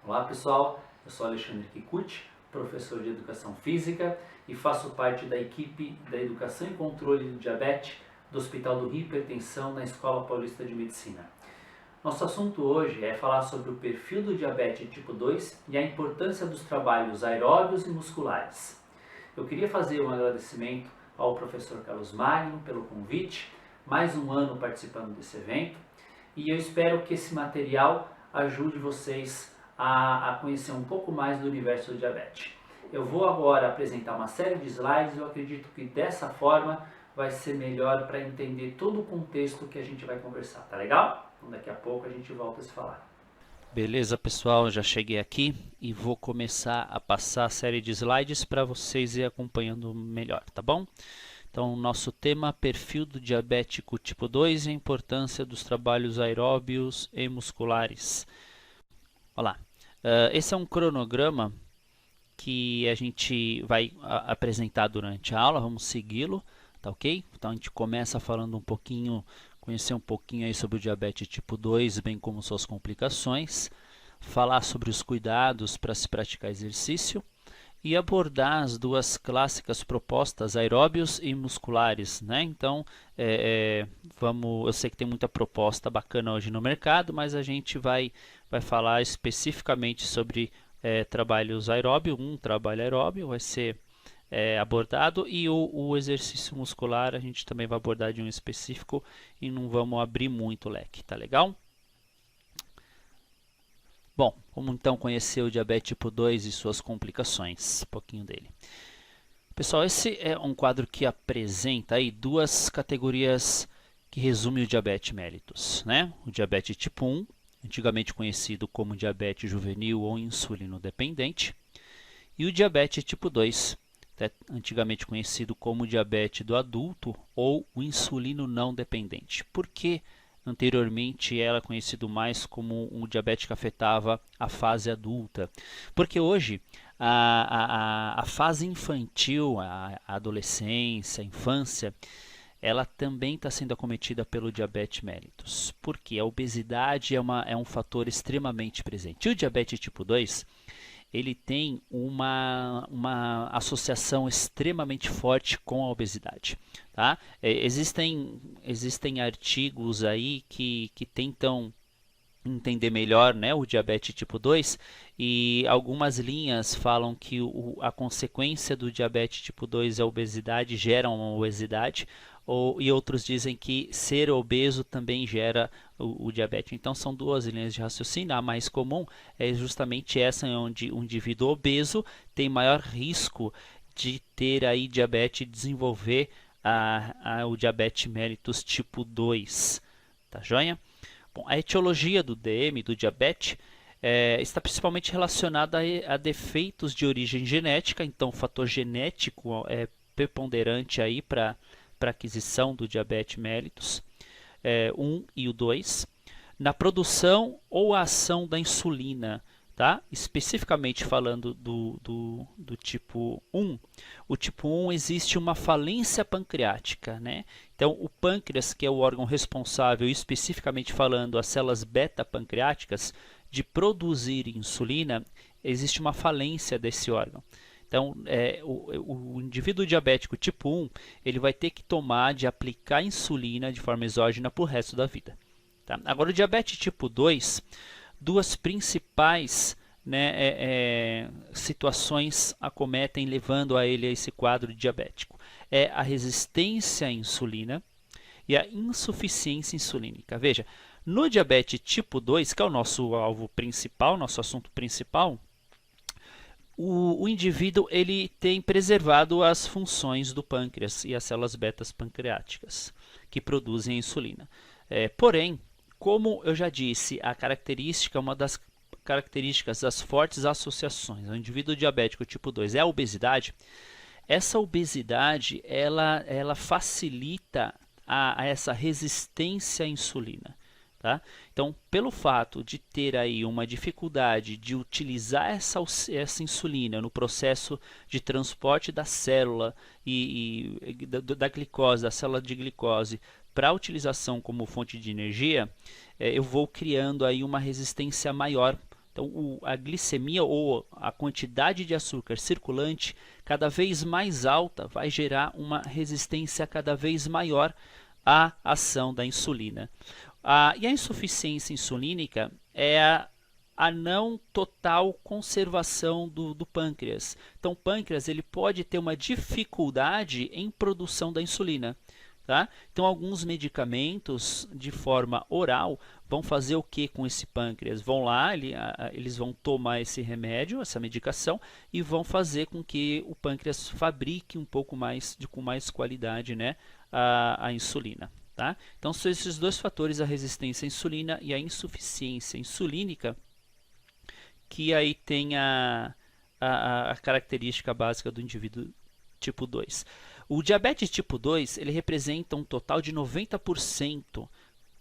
Olá pessoal, eu sou Alexandre Kikuchi, professor de Educação Física e faço parte da equipe da Educação e Controle do Diabetes do Hospital do Rio Hipertensão na Escola Paulista de Medicina. Nosso assunto hoje é falar sobre o perfil do diabetes tipo 2 e a importância dos trabalhos aeróbios e musculares. Eu queria fazer um agradecimento ao professor Carlos Magno pelo convite, mais um ano participando desse evento, e eu espero que esse material ajude vocês a conhecer um pouco mais do universo do diabetes. Eu vou agora apresentar uma série de slides e eu acredito que dessa forma vai ser melhor para entender todo o contexto que a gente vai conversar, tá legal? Então daqui a pouco a gente volta a se falar. Beleza, pessoal, já cheguei aqui e vou começar a passar a série de slides para vocês irem acompanhando melhor, tá bom? Então, nosso tema, perfil do diabético tipo 2 e a importância dos trabalhos aeróbios e musculares. Olha lá, esse é um cronograma que a gente vai apresentar durante a aula, vamos segui-lo, tá ok? Então, a gente começa falando um pouquinho, conhecer um pouquinho aí sobre o diabetes tipo 2, bem como suas complicações, falar sobre os cuidados para se praticar exercício e abordar as duas clássicas propostas, aeróbios e musculares, né? Então, eu sei que tem muita proposta bacana hoje no mercado, mas a gente vai falar especificamente sobre trabalhos aeróbio. Um trabalho aeróbio vai ser abordado e o exercício muscular a gente também vai abordar de um específico e não vamos abrir muito o leque, tá legal? Bom, vamos então conhecer o diabetes tipo 2 e suas complicações, um pouquinho dele. Pessoal, esse é um quadro que apresenta aí duas categorias que resumem o diabetes mellitus, né? O diabetes tipo 1, antigamente conhecido como diabetes juvenil ou insulino dependente, e o diabetes tipo 2, antigamente conhecido como diabetes do adulto ou o insulino não dependente. Por que anteriormente era conhecido mais como um diabetes que afetava a fase adulta? Porque hoje a fase infantil, a adolescência, a infância, ela também está sendo acometida pelo diabetes mellitus, porque a obesidade é um fator extremamente presente. E o diabetes tipo 2, ele tem uma associação extremamente forte com a obesidade. Tá? Existem artigos aí que tentam entender melhor, né, o diabetes tipo 2 e algumas linhas falam que a consequência do diabetes tipo 2 é a obesidade, gera uma obesidade, e outros dizem que ser obeso também gera o diabetes. Então são duas linhas de raciocínio. A mais comum é justamente essa, onde o indivíduo obeso tem maior risco de ter aí diabetes e desenvolver o diabetes mellitus tipo 2. Tá joia? Bom, a etiologia do DM, do diabetes, está principalmente relacionada a defeitos de origem genética, então o fator genético é preponderante aí para a aquisição do diabetes mellitus, 1 e o 2, na produção ou a ação da insulina, tá? Especificamente falando do tipo 1, o tipo 1 existe uma falência pancreática, né? Então, o pâncreas, que é o órgão responsável, especificamente falando, as células beta-pancreáticas, de produzir insulina, existe uma falência desse órgão. Então, o indivíduo diabético tipo 1, ele vai ter que aplicar insulina de forma exógena para o resto da vida. Tá? Agora, o diabetes tipo 2, duas principais, né, situações acometem levando a ele a esse quadro diabético. É a resistência à insulina e a insuficiência insulínica. Veja, no diabetes tipo 2, que é o nosso alvo principal, nosso assunto principal, o indivíduo ele tem preservado as funções do pâncreas e as células betas pancreáticas que produzem a insulina. Porém, como eu já disse, a característica, uma das características das fortes associações ao indivíduo diabético tipo 2 é a obesidade. Essa obesidade ela facilita essa resistência à insulina. Tá? Então, pelo fato de ter aí uma dificuldade de utilizar essa insulina no processo de transporte da célula e da glicose, da célula de glicose, para a utilização como fonte de energia, eu vou criando aí uma resistência maior Então, a glicemia ou a quantidade de açúcar circulante cada vez mais alta vai gerar uma resistência cada vez maior à ação da insulina. E a insuficiência insulínica é a não total conservação do pâncreas. Então, o pâncreas ele pode ter uma dificuldade em produção da insulina. Tá? Então, alguns medicamentos de forma oral vão fazer o que com esse pâncreas? Vão lá, eles vão tomar esse remédio, essa medicação, e vão fazer com que o pâncreas fabrique um pouco mais, com mais qualidade, né, a insulina. Tá? Então, são esses dois fatores, a resistência à insulina e a insuficiência insulínica, que aí tem a característica básica do indivíduo tipo 2. O diabetes tipo 2 ele representa um total de 90%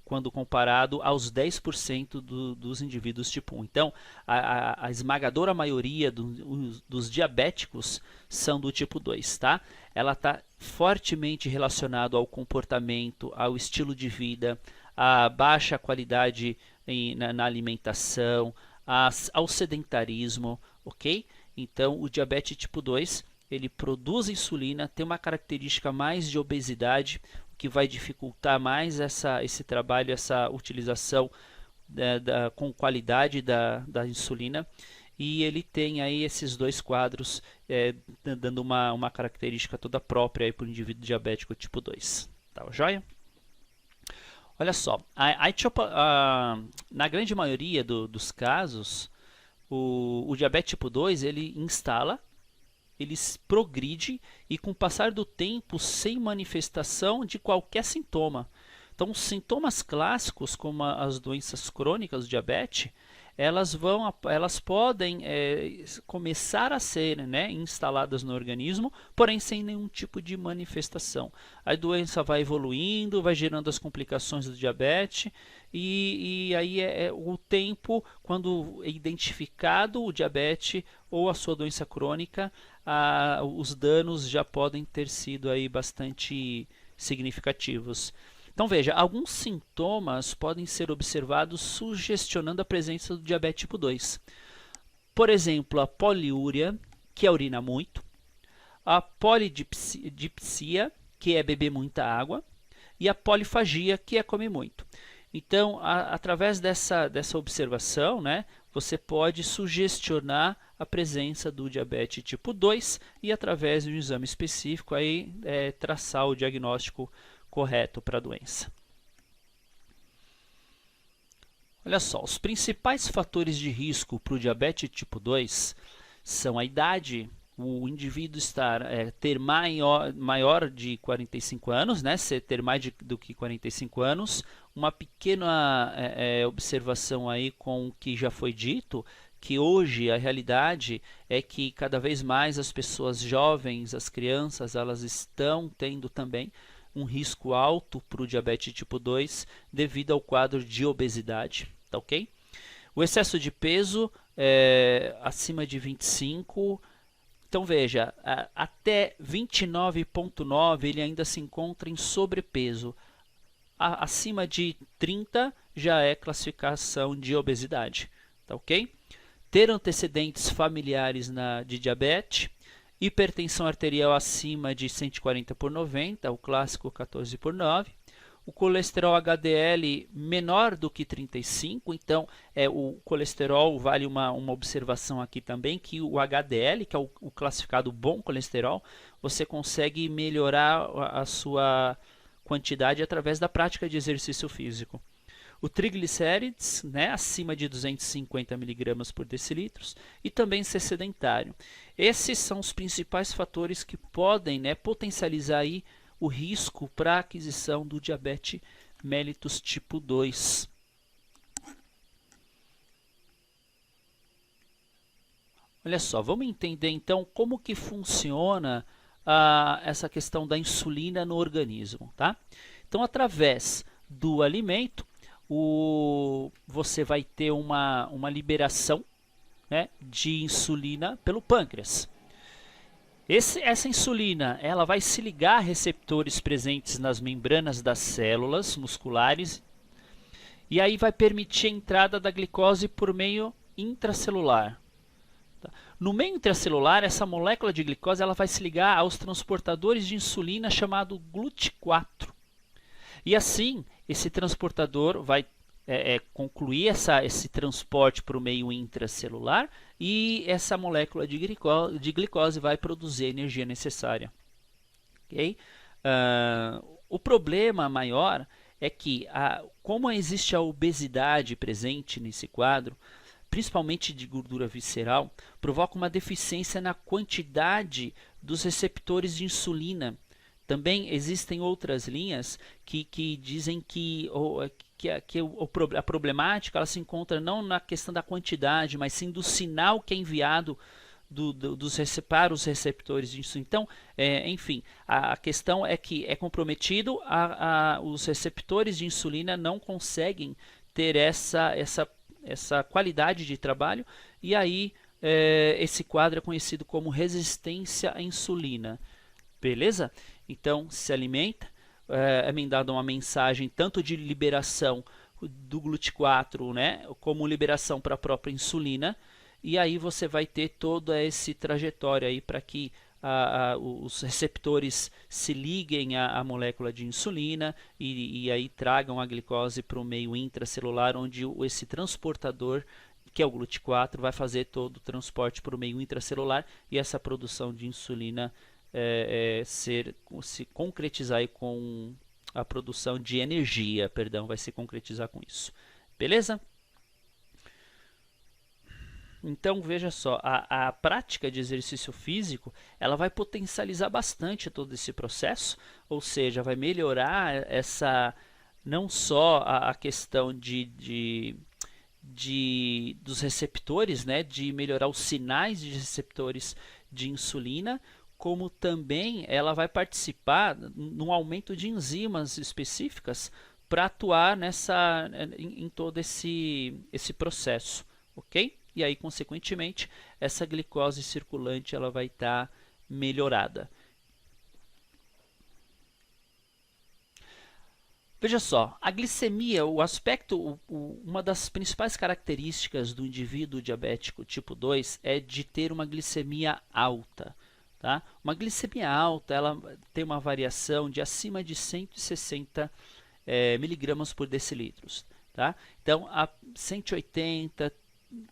quando comparado aos 10% dos indivíduos tipo 1. Então, a esmagadora maioria dos diabéticos são do tipo 2. Tá? Ela está fortemente relacionada ao comportamento, ao estilo de vida, à baixa qualidade na alimentação, ao sedentarismo, ok? Então, o diabetes tipo 2 ele produz insulina, tem uma característica mais de obesidade, o que vai dificultar mais esse trabalho, essa utilização com qualidade da insulina. E ele tem aí esses dois quadros, dando uma característica toda própria para o indivíduo diabético tipo 2. Tá joia? Olha só, na grande maioria dos casos, o diabetes tipo 2 ele instala, ele progride e com o passar do tempo sem manifestação de qualquer sintoma. Então, os sintomas clássicos, como as doenças crônicas do diabetes, elas podem começar a ser, né, instaladas no organismo, porém sem nenhum tipo de manifestação. A doença vai evoluindo, vai gerando as complicações do diabetes e aí o tempo, quando é identificado o diabetes ou a sua doença crônica, os danos já podem ter sido aí bastante significativos. Então veja, alguns sintomas podem ser observados sugestionando a presença do diabetes tipo 2. Por exemplo, a poliúria, que é urina muito, a polidipsia, que é beber muita água, e a polifagia, que é comer muito. Então, através dessa observação, né, você pode sugestionar a presença do diabetes tipo 2 e, através de um exame específico, aí, traçar o diagnóstico correto para a doença. Olha só, os principais fatores de risco para o diabetes tipo 2 são a idade, o indivíduo ter maior de 45 anos, né, ter mais do que 45 anos, uma pequena observação aí com o que já foi dito, que hoje a realidade é que cada vez mais as pessoas jovens, as crianças, elas estão tendo também um risco alto para o diabetes tipo 2 devido ao quadro de obesidade, tá ok? O excesso de peso acima de 25, então veja, até 29,9 ele ainda se encontra em sobrepeso. Acima de 30 já é classificação de obesidade, tá ok? Ter antecedentes familiares de diabetes, hipertensão arterial acima de 140/90, o clássico 14/9, o colesterol HDL menor do que 35, então o colesterol, vale uma observação aqui também, que o HDL, que é o classificado bom colesterol, você consegue melhorar a sua quantidade através da prática de exercício físico. O triglicérides, né, acima de 250 mg por decilitro, e também ser sedentário. Esses são os principais fatores que podem, né, potencializar aí o risco para a aquisição do diabetes mellitus tipo 2. Olha só, vamos entender então como que funciona essa questão da insulina no organismo, tá? Então, através do alimento, você vai ter uma liberação, né, de insulina pelo pâncreas. Essa insulina ela vai se ligar a receptores presentes nas membranas das células musculares e aí vai permitir a entrada da glicose por meio intracelular. No meio intracelular, essa molécula de glicose ela vai se ligar aos transportadores de insulina chamado GLUT4. E assim, esse transportador vai concluir esse transporte para o meio intracelular e essa molécula de glicose vai produzir a energia necessária. Okay? O problema maior é que, como existe a obesidade presente nesse quadro, principalmente de gordura visceral, provoca uma deficiência na quantidade dos receptores de insulina. Também existem outras linhas que dizem que a problemática ela se encontra não na questão da quantidade, mas sim do sinal que é enviado para os receptores de insulina. Então, enfim, a questão é que é comprometido, os receptores de insulina não conseguem ter essa qualidade de trabalho, e aí esse quadro é conhecido como resistência à insulina. Beleza? Então, se alimenta, é me dada uma mensagem tanto de liberação do GLUT4, né, como liberação para a própria insulina, e aí você vai ter toda essa trajetória aí para que os receptores se liguem à molécula de insulina e aí tragam a glicose para o meio intracelular, onde esse transportador, que é o GLUT4, vai fazer todo o transporte para o meio intracelular e essa produção de insulina se concretizar aí com a produção de energia, vai se concretizar com isso. Beleza? Então veja só, a prática de exercício físico ela vai potencializar bastante todo esse processo, ou seja, vai melhorar não só a questão dos receptores, né, de melhorar os sinais de receptores de insulina, como também ela vai participar no aumento de enzimas específicas para atuar em todo esse processo, ok? E aí, consequentemente, essa glicose circulante ela vai estar melhorada. Veja só, a glicemia, uma das principais características do indivíduo diabético tipo 2 é de ter uma glicemia alta. Tá? Uma glicemia alta ela tem uma variação de acima de 160 miligramas por decilitro. Tá? Então, a 180,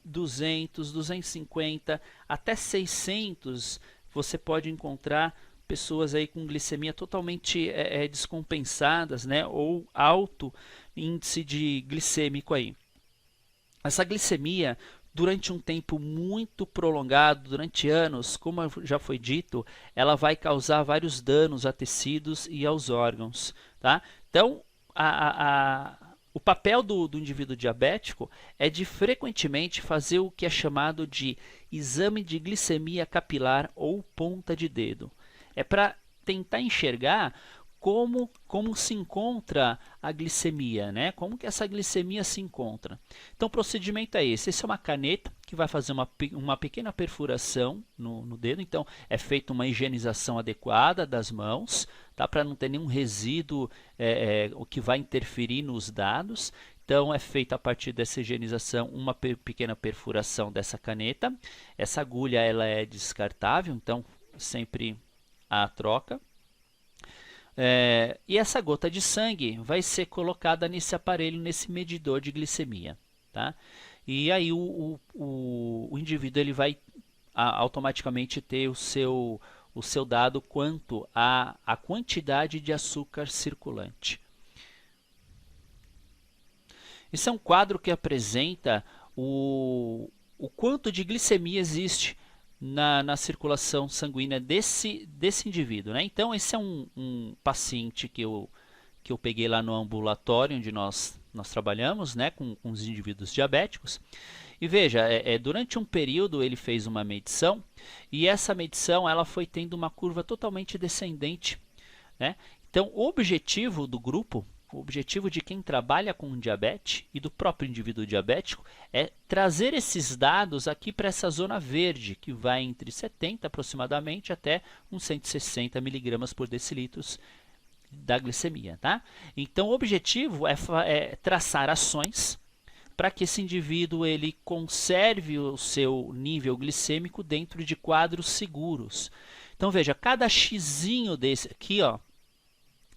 200, 250, até 600, você pode encontrar pessoas aí com glicemia totalmente descompensadas, né? Ou alto índice de glicêmico aí. Essa glicemia, durante um tempo muito prolongado, durante anos, como já foi dito, ela vai causar vários danos a tecidos e aos órgãos. Tá? Então, o papel do indivíduo diabético é de frequentemente fazer o que é chamado de exame de glicemia capilar ou ponta de dedo. É para tentar enxergar como se encontra a glicemia, né? Como que essa glicemia se encontra. Então o procedimento é esse. Essa é uma caneta que vai fazer uma pequena perfuração no dedo. Então é feita uma higienização adequada das mãos, tá? Para não ter nenhum resíduo o que vai interferir nos dados. Então é feita a partir dessa higienização uma pequena perfuração dessa caneta. Essa agulha ela é descartável, então sempre a troca. E essa gota de sangue vai ser colocada nesse aparelho, nesse medidor de glicemia. Tá? E aí o indivíduo ele vai automaticamente ter o seu dado quanto à quantidade de açúcar circulante. Esse é um quadro que apresenta o quanto de glicemia existe na circulação sanguínea desse indivíduo. Né? Então, esse é um paciente que eu peguei lá no ambulatório, onde nós trabalhamos, né, com os indivíduos diabéticos. E veja, durante um período ele fez uma medição, e essa medição ela foi tendo uma curva totalmente descendente. Né? Então, o objetivo do grupo, o objetivo de quem trabalha com diabetes e do próprio indivíduo diabético é trazer esses dados aqui para essa zona verde, que vai entre 70 aproximadamente até uns 160 miligramas por decilitro da glicemia. Tá? Então o objetivo é traçar ações para que esse indivíduo ele conserve o seu nível glicêmico dentro de quadros seguros. Então veja, cada xizinho desse aqui, ó,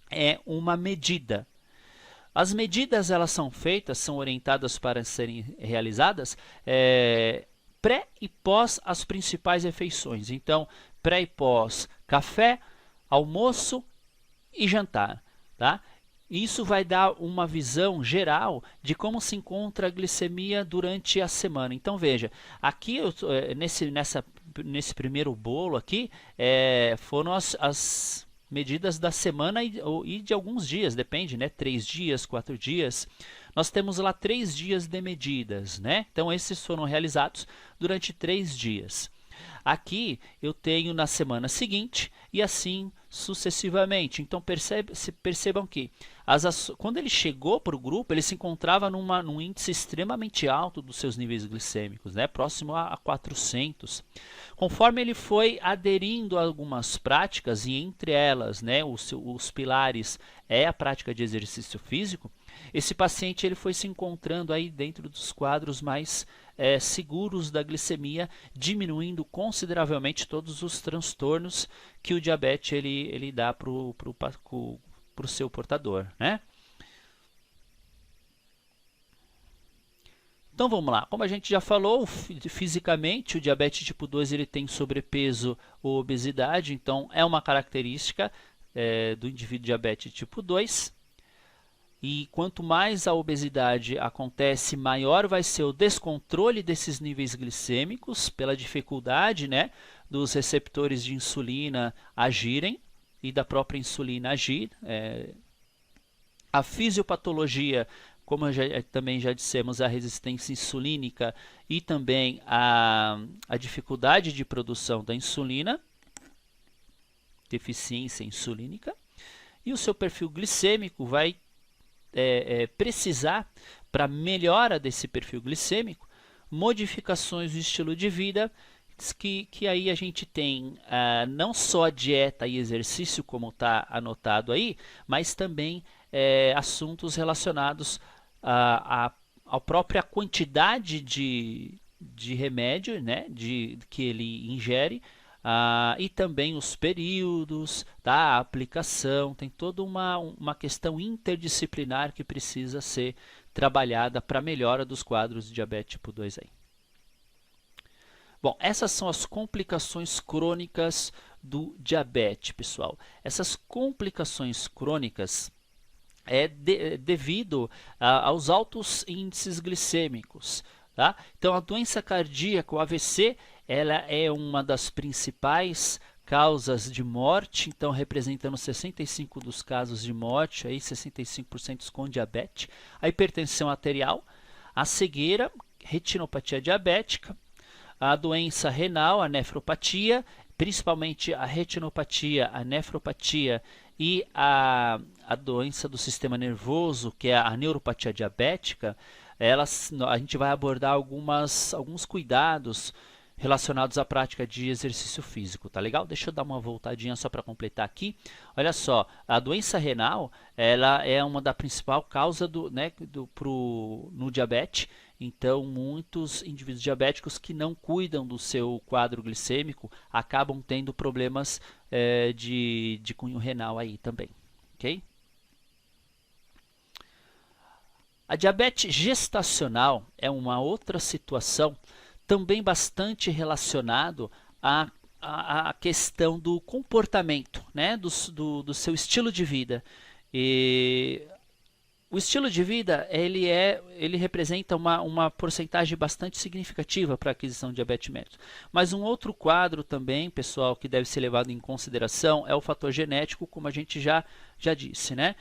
é uma medida. As medidas elas são feitas, são orientadas para serem realizadas pré e pós as principais refeições. Então, pré e pós café, almoço e jantar, tá? Isso vai dar uma visão geral de como se encontra a glicemia durante a semana. Então veja, aqui nesse primeiro bolo aqui foram as medidas da semana e de alguns dias, depende, né? 3 dias, 4 dias. Nós temos lá 3 dias de medidas, né? Então esses foram realizados durante 3 dias. Aqui eu tenho na semana seguinte e assim sucessivamente. Então percebam que quando ele chegou para o grupo, ele se encontrava num índice extremamente alto dos seus níveis glicêmicos, né? Próximo a 400. Conforme ele foi aderindo a algumas práticas, e entre elas, né, os pilares é a prática de exercício físico, esse paciente ele foi se encontrando aí dentro dos quadros mais seguros da glicemia, diminuindo consideravelmente todos os transtornos que o diabetes ele dá para o seu portador, né? Então vamos lá, como a gente já falou, fisicamente o diabetes tipo 2 ele tem sobrepeso ou obesidade, então é uma característica do indivíduo diabetes tipo 2. E quanto mais a obesidade acontece, maior vai ser o descontrole desses níveis glicêmicos pela dificuldade, né, dos receptores de insulina agirem e da própria insulina agir. A fisiopatologia, como também já dissemos, a resistência insulínica e também a dificuldade de produção da insulina, deficiência insulínica, e o seu perfil glicêmico vai precisar, para melhora desse perfil glicêmico, modificações do estilo de vida, que aí a gente tem não só a dieta e exercício, como está anotado aí, mas também assuntos relacionados à própria quantidade de remédio, né, que ele ingere, e também os períodos, tá? A aplicação, tem toda uma questão interdisciplinar que precisa ser trabalhada para a melhora dos quadros de diabetes tipo 2 aí. Bom, essas são as complicações crônicas do diabetes, pessoal. Essas complicações crônicas devido aos altos índices glicêmicos, tá? Então a doença cardíaca, o AVC, ela é uma das principais causas de morte, então representando 65% dos casos de morte, aí 65% com diabetes. A hipertensão arterial, a cegueira, retinopatia diabética, a doença renal, a nefropatia, principalmente a retinopatia, a nefropatia e a doença do sistema nervoso, que é a neuropatia diabética. A gente vai abordar alguns cuidados relacionados à prática de exercício físico, tá legal? Deixa eu dar uma voltadinha só para completar aqui. Olha só, a doença renal, ela é uma da principal causa no diabetes. Então, muitos indivíduos diabéticos que não cuidam do seu quadro glicêmico acabam tendo problemas de cunho renal aí também, ok? A diabetes gestacional é uma outra situação também bastante relacionado à questão do comportamento, né, do seu estilo de vida. O estilo de vida ele representa uma porcentagem bastante significativa para a aquisição de diabetes mellitus. Mas um outro quadro também, pessoal, que deve ser levado em consideração é o fator genético, como a gente já disse, né?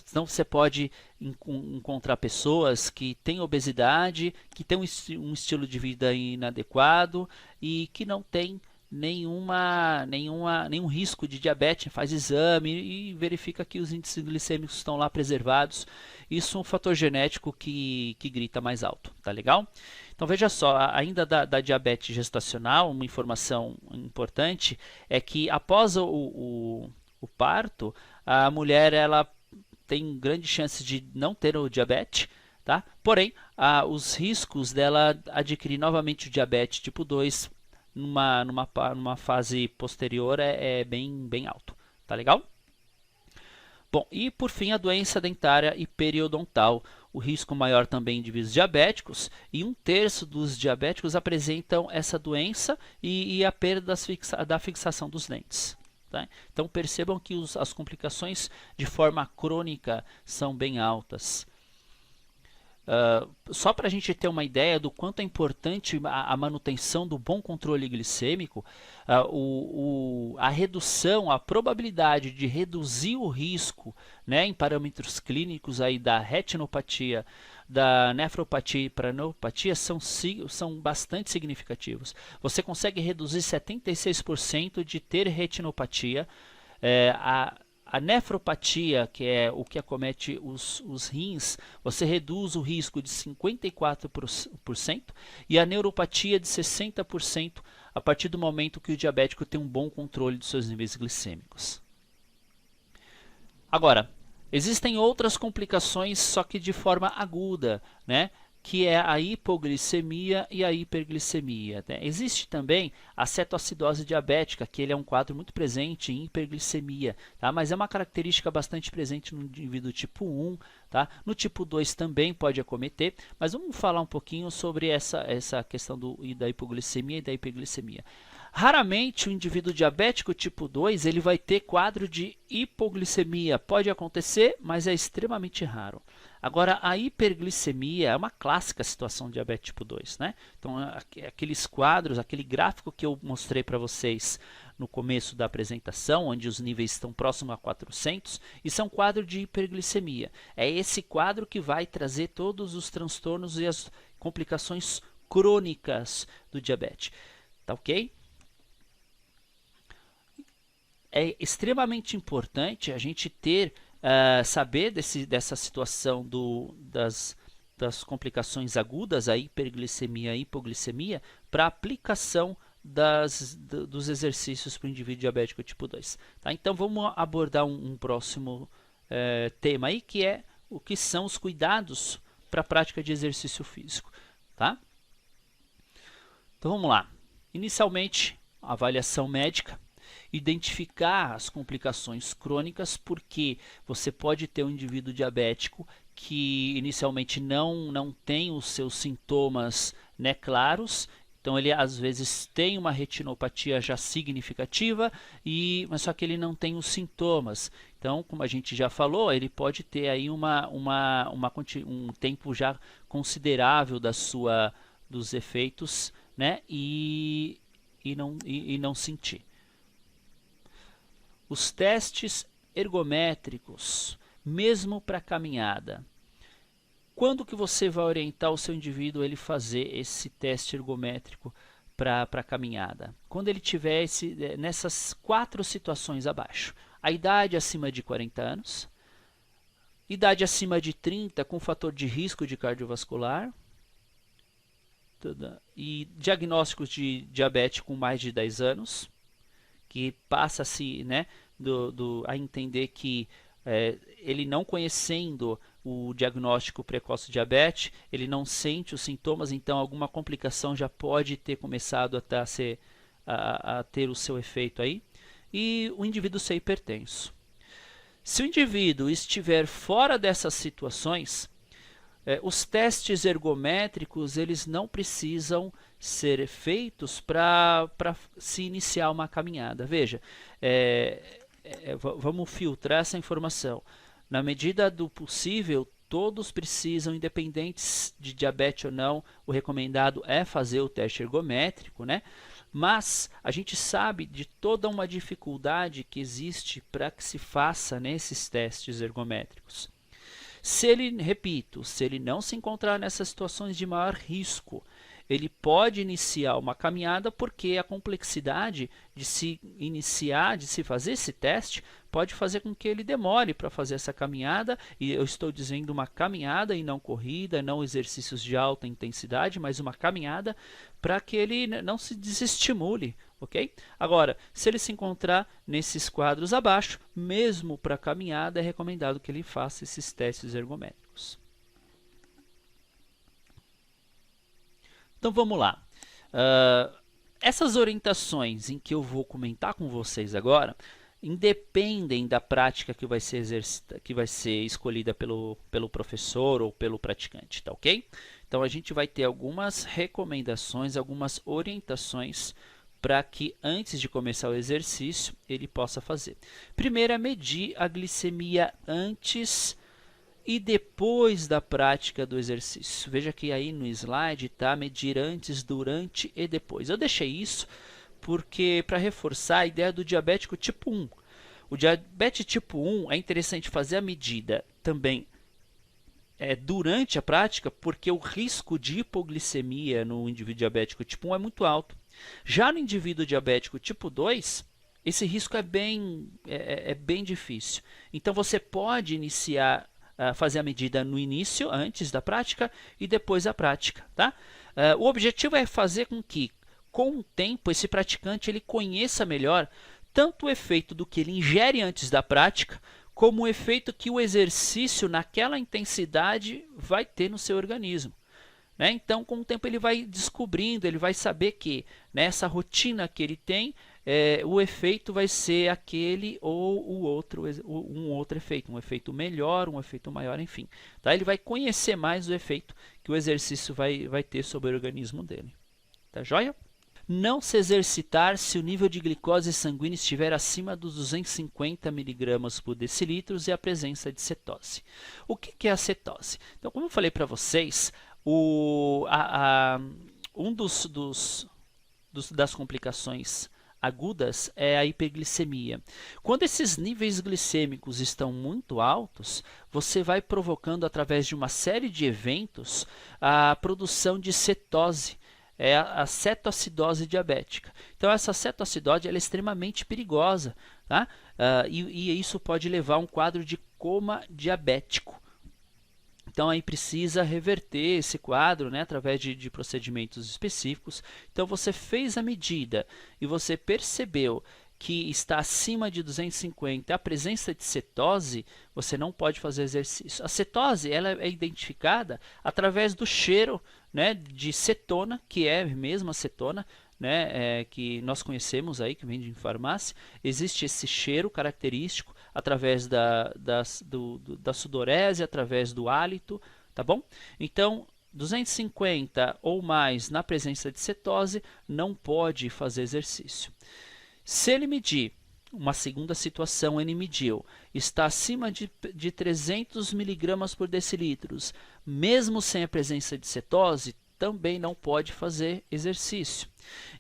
Então você pode encontrar pessoas que têm obesidade, que têm um estilo de vida inadequado e que não têm nenhum risco de diabetes, faz exame e verifica que os índices glicêmicos estão lá preservados. Isso é um fator genético que grita mais alto, tá legal? Então veja só, ainda da diabetes gestacional, uma informação importante é que após o parto, a mulher ela tem grande chance de não ter o diabetes, tá? Porém, os riscos dela adquirir novamente o diabetes tipo 2 numa fase posterior é bem alto, tá legal? Bom, e por fim a doença dentária e periodontal, o risco maior também em indivíduos diabéticos, e 1/3 dos diabéticos apresentam essa doença e a perda da fixação dos dentes. Tá? Então percebam que as complicações de forma crônica são bem altas. Só para a gente ter uma ideia do quanto é importante a manutenção do bom controle glicêmico, a redução, a probabilidade de reduzir o risco, né, em parâmetros clínicos aí da retinopatia, da nefropatia e paraneopatia são bastante significativos. Você consegue reduzir 76% de ter retinopatia. A nefropatia, que é o que acomete os rins, você reduz o risco de 54% e a neuropatia de 60% a partir do momento que o diabético tem um bom controle dos seus níveis glicêmicos. Agora, existem outras complicações, só que de forma aguda, né? Que é a hipoglicemia e a hiperglicemia. Né? Existe também a cetoacidose diabética, que ele é um quadro muito presente em hiperglicemia, tá? Mas é uma característica bastante presente no indivíduo tipo 1, tá? No tipo 2 também pode acometer, mas vamos falar um pouquinho sobre essa questão da hipoglicemia e da hiperglicemia. Raramente o indivíduo diabético tipo 2 ele vai ter quadro de hipoglicemia. Pode acontecer, mas é extremamente raro. Agora, a hiperglicemia é uma clássica situação de diabetes tipo 2, né? Então, aqueles quadros, aquele gráfico que eu mostrei para vocês no começo da apresentação, onde os níveis estão próximos a 400, isso é um quadro de hiperglicemia. É esse quadro que vai trazer todos os transtornos e as complicações crônicas do diabetes. Tá ok? É extremamente importante a gente saber dessa situação das complicações agudas, a hiperglicemia e hipoglicemia, para aplicação dos exercícios para o indivíduo diabético tipo 2. Tá? Então vamos abordar um próximo tema aí, que é o que são os cuidados para a prática de exercício físico. Tá? Então vamos lá. Inicialmente, a avaliação médica. Identificar as complicações crônicas, porque você pode ter um indivíduo diabético que inicialmente não tem os seus sintomas, né, claros, então ele às vezes tem uma retinopatia já significativa, mas só que ele não tem os sintomas. Então, como a gente já falou, ele pode ter aí um tempo já considerável dos efeitos, né, e não sentir. Os testes ergométricos, mesmo para caminhada. Quando que você vai orientar o seu indivíduo a ele fazer esse teste ergométrico para caminhada? Quando ele tiver nessas 4 situações abaixo. A idade acima de 40 anos, idade acima de 30 com fator de risco de cardiovascular, e diagnósticos de diabetes com mais de 10 anos, que passa-se, né, a entender que ele não conhecendo o diagnóstico precoce de diabetes, ele não sente os sintomas, então alguma complicação já pode ter começado a ter o seu efeito aí, e o indivíduo ser hipertenso. Se o indivíduo estiver fora dessas situações, os testes ergométricos eles não precisam ser feitos para se iniciar uma caminhada. Veja, vamos filtrar essa informação. Na medida do possível, todos precisam, independentes de diabetes ou não, o recomendado é fazer o teste ergométrico, né? Mas a gente sabe de toda uma dificuldade que existe para que se faça nesses testes ergométricos. Se ele não se encontrar nessas situações de maior risco, ele pode iniciar uma caminhada, porque a complexidade de se fazer esse teste pode fazer com que ele demore para fazer essa caminhada, e eu estou dizendo uma caminhada e não corrida, não exercícios de alta intensidade, mas uma caminhada para que ele não se desestimule, ok? Agora, se ele se encontrar nesses quadros abaixo, mesmo para caminhada, é recomendado que ele faça esses testes ergométricos. Então vamos lá. Essas orientações em que eu vou comentar com vocês agora independem da prática que vai ser escolhida pelo professor ou pelo praticante, tá ok? Então a gente vai ter algumas recomendações, algumas orientações para que antes de começar o exercício ele possa fazer. Primeiro é medir a glicemia antes e depois da prática do exercício. Veja que aí no slide está medir antes, durante e depois. Eu deixei isso porque para reforçar a ideia do diabético tipo 1. O diabetes tipo 1 é interessante fazer a medida também durante a prática, porque o risco de hipoglicemia no indivíduo diabético tipo 1 é muito alto. Já no indivíduo diabético tipo 2, esse risco é bem difícil. Então você pode iniciar fazer a medida no início, antes da prática, e depois da prática. Tá? O objetivo é fazer com que, com o tempo, esse praticante ele conheça melhor tanto o efeito do que ele ingere antes da prática, como o efeito que o exercício naquela intensidade vai ter no seu organismo. Né? Então, com o tempo, ele vai descobrindo, ele vai saber que nessa rotina que ele tem, o efeito vai ser aquele ou um outro efeito, um efeito melhor, um efeito maior, enfim. Tá? Ele vai conhecer mais o efeito que o exercício vai ter sobre o organismo dele. Tá joia? Não se exercitar se o nível de glicose sanguínea estiver acima dos 250 mg por decilitro e a presença de cetose. O que é a cetose? Então, como eu falei para vocês, das complicações agudas é a hiperglicemia. Quando esses níveis glicêmicos estão muito altos, você vai provocando, através de uma série de eventos, a produção de cetose. É a cetoacidose diabética. Então, essa cetoacidose ela é extremamente perigosa, tá? E isso pode levar a um quadro de coma diabético. Então, aí precisa reverter esse quadro, né, através de procedimentos específicos. Então, você fez a medida e você percebeu que está acima de 250, a presença de cetose, você não pode fazer exercício. A cetose ela é identificada através do cheiro, né, de cetona, que é mesmo a cetona, né, que nós conhecemos aí, que vende em farmácia. Existe esse cheiro característico através da sudorese, através do hálito, tá bom? Então, 250 ou mais na presença de cetose, não pode fazer exercício. Se ele medir, uma segunda situação, ele mediu, está acima de 300 mg por decilitro, mesmo sem a presença de cetose, também não pode fazer exercício.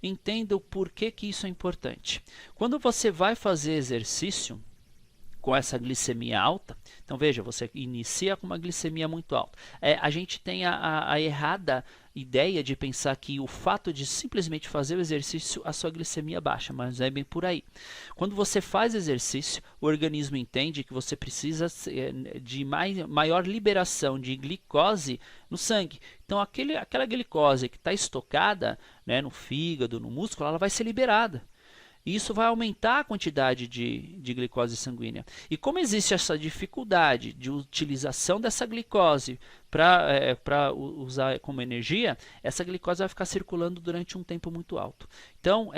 Entenda o porquê que isso é importante. Quando você vai fazer exercício com essa glicemia alta, então veja, você inicia com uma glicemia muito alta. A gente tem a errada ideia de pensar que o fato de simplesmente fazer o exercício, a sua glicemia baixa, mas é bem por aí. Quando você faz exercício, o organismo entende que você precisa de maior liberação de glicose no sangue. Então aquela glicose que está estocada, né, no fígado, no músculo, ela vai ser liberada. Isso vai aumentar a quantidade de glicose sanguínea. E como existe essa dificuldade de utilização dessa glicose para usar como energia, essa glicose vai ficar circulando durante um tempo muito alto. Então,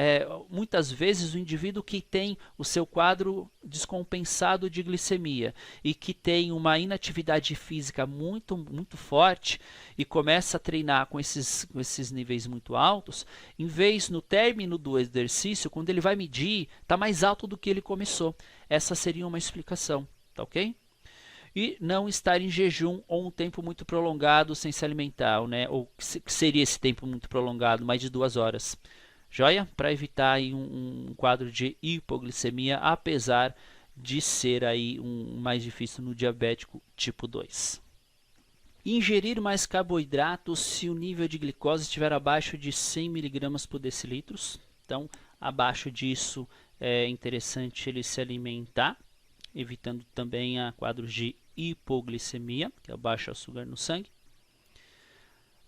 muitas vezes o indivíduo que tem o seu quadro descompensado de glicemia e que tem uma inatividade física muito, muito forte e começa a treinar com esses níveis muito altos, em vez no término do exercício, quando ele vai medir, está mais alto do que ele começou. Essa seria uma explicação, tá ok? E não estar em jejum ou um tempo muito prolongado sem se alimentar, né? Ou que seria esse tempo muito prolongado, mais de 2 horas. Joia? Para evitar aí um quadro de hipoglicemia, apesar de ser aí mais difícil no diabético tipo 2. Ingerir mais carboidratos se o nível de glicose estiver abaixo de 100 mg por decilitro. Então, abaixo disso é interessante ele se alimentar, evitando também quadros de hipoglicemia, que é o baixo açúcar no sangue.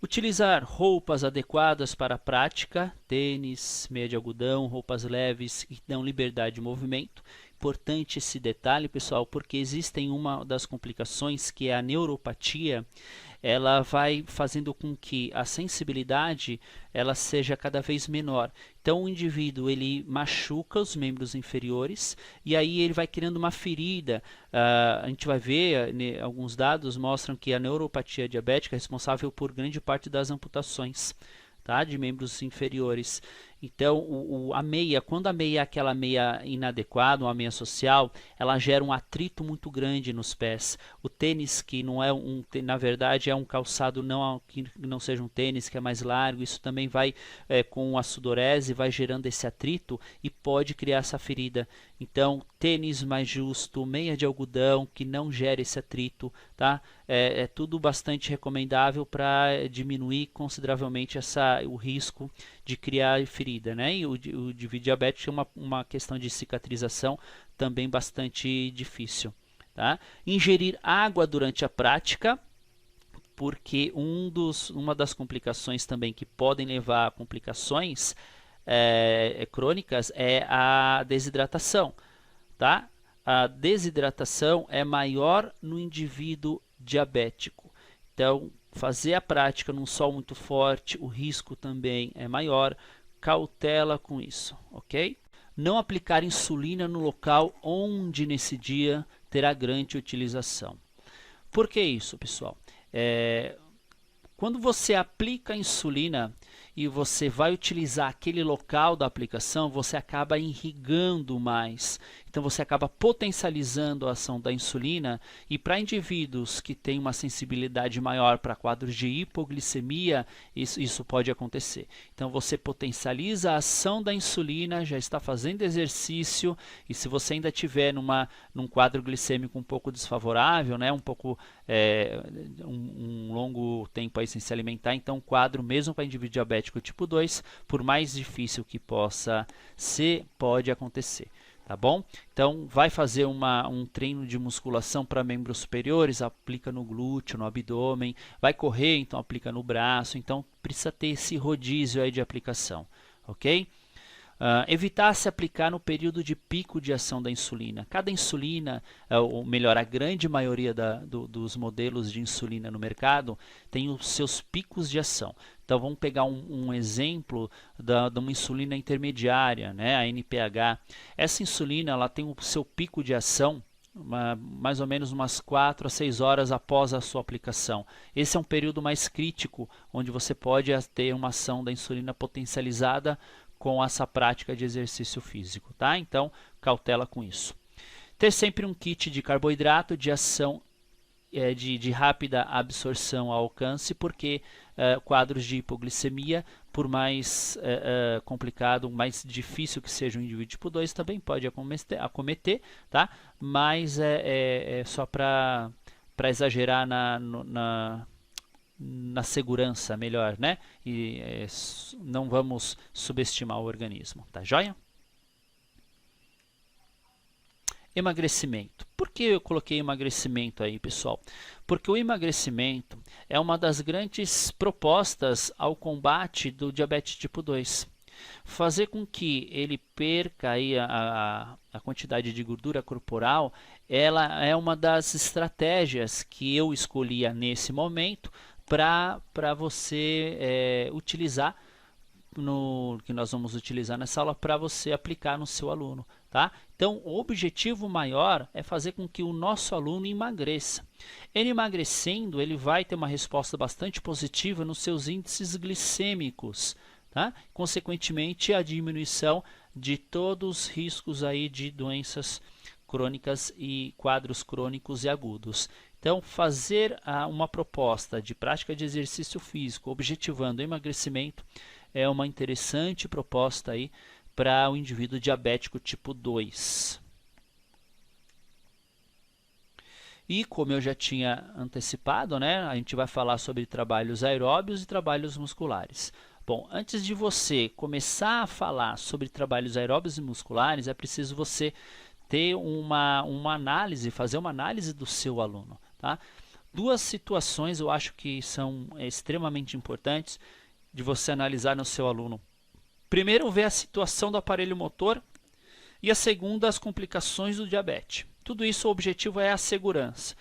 Utilizar roupas adequadas para a prática, tênis, meia de algodão, roupas leves que dão liberdade de movimento. Importante esse detalhe, pessoal, porque existem uma das complicações que é a neuropatia, ela vai fazendo com que a sensibilidade ela seja cada vez menor. Então o indivíduo ele machuca os membros inferiores e aí ele vai criando uma ferida. A gente vai ver, alguns dados mostram que a neuropatia diabética é responsável por grande parte das amputações, tá, de membros inferiores. Então, a meia, quando a meia é aquela meia inadequada, uma meia social, ela gera um atrito muito grande nos pés. O tênis, que não é na verdade é um calçado que não seja um tênis, que é mais largo, isso também vai, com a sudorese, vai gerando esse atrito e pode criar essa ferida. Então, tênis mais justo, meia de algodão, que não gere esse atrito, tá? É tudo bastante recomendável para diminuir consideravelmente o risco de criar ferida, né? E o diabetes tem uma questão de cicatrização também bastante difícil, tá? Ingerir água durante a prática, porque uma das complicações também que podem levar a complicações crônicas é a desidratação, tá? A desidratação é maior no indivíduo diabético. Então, fazer a prática num sol muito forte, o risco também é maior. Cautela com isso, ok? Não aplicar insulina no local onde nesse dia terá grande utilização. Por que isso, pessoal? Quando você aplica a insulina e você vai utilizar aquele local da aplicação, você acaba irrigando mais. Então você acaba potencializando a ação da insulina, e para indivíduos que têm uma sensibilidade maior para quadros de hipoglicemia, isso pode acontecer. Então você potencializa a ação da insulina, já está fazendo exercício, e se você ainda tiver num quadro glicêmico um pouco desfavorável, né, um longo tempo aí sem se alimentar, então quadro mesmo para indivíduo diabético tipo 2, por mais difícil que possa ser, pode acontecer. Tá bom? Então, vai fazer um treino de musculação para membros superiores, aplica no glúteo, no abdômen. Vai correr, então aplica no braço. Então, precisa ter esse rodízio aí de aplicação, ok? Evitar se aplicar no período de pico de ação da insulina. Cada insulina, ou melhor, a grande maioria dos modelos de insulina no mercado tem os seus picos de ação. Então vamos pegar um exemplo de uma insulina intermediária, né, a NPH. Essa insulina ela tem o seu pico de ação mais ou menos umas 4 a 6 horas após a sua aplicação. Esse é um período mais crítico, onde você pode ter uma ação da insulina potencializada com essa prática de exercício físico, tá? Então, cautela com isso. Ter sempre um kit de carboidrato de ação de rápida absorção ao alcance, porque quadros de hipoglicemia, por mais complicado, mais difícil que seja o indivíduo tipo 2, também pode acometer, tá? Mas é só para exagerar na segurança melhor, né? E não vamos subestimar o organismo, tá joia? Emagrecimento. Por que eu coloquei emagrecimento aí, pessoal? Porque o emagrecimento é uma das grandes propostas ao combate do diabetes tipo 2. Fazer com que ele perca aí a quantidade de gordura corporal, ela é uma das estratégias que eu escolhia nesse momento para você utilizar, que nós vamos utilizar nessa aula, para você aplicar no seu aluno. Tá? Então, o objetivo maior é fazer com que o nosso aluno emagreça. Ele emagrecendo, ele vai ter uma resposta bastante positiva nos seus índices glicêmicos. Tá? Consequentemente, a diminuição de todos os riscos aí de doenças crônicas e quadros crônicos e agudos. Então, fazer uma proposta de prática de exercício físico objetivando o emagrecimento é uma interessante proposta aí para o indivíduo diabético tipo 2. E como eu já tinha antecipado, né, a gente vai falar sobre trabalhos aeróbios e trabalhos musculares. Bom, antes de você começar a falar sobre trabalhos aeróbios e musculares, é preciso você ter uma análise, fazer uma análise do seu aluno. Tá? Duas situações eu acho que são extremamente importantes de você analisar no seu aluno. Primeiro, ver a situação do aparelho motor, e a segunda, as complicações do diabetes. Tudo isso, o objetivo é a segurança.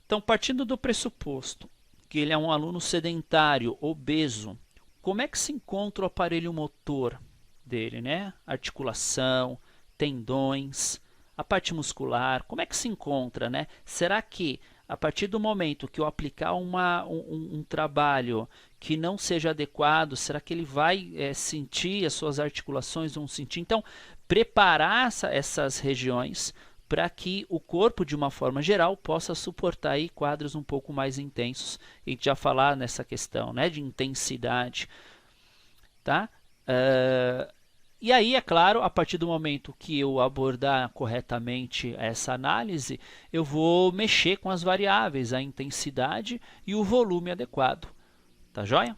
Então, partindo do pressuposto que ele é um aluno sedentário, obeso, como é que se encontra o aparelho motor dele, né? Articulação, tendões, a parte muscular, como é que se encontra, né? Será que a partir do momento que eu aplicar um trabalho que não seja adequado, será que ele vai sentir, as suas articulações vão sentir? Então, preparar essas regiões para que o corpo, de uma forma geral, possa suportar aí quadros um pouco mais intensos. A gente já falar nessa questão, né, de intensidade, tá? E aí, é claro, a partir do momento que eu abordar corretamente essa análise, eu vou mexer com as variáveis, a intensidade e o volume adequado. Tá joia?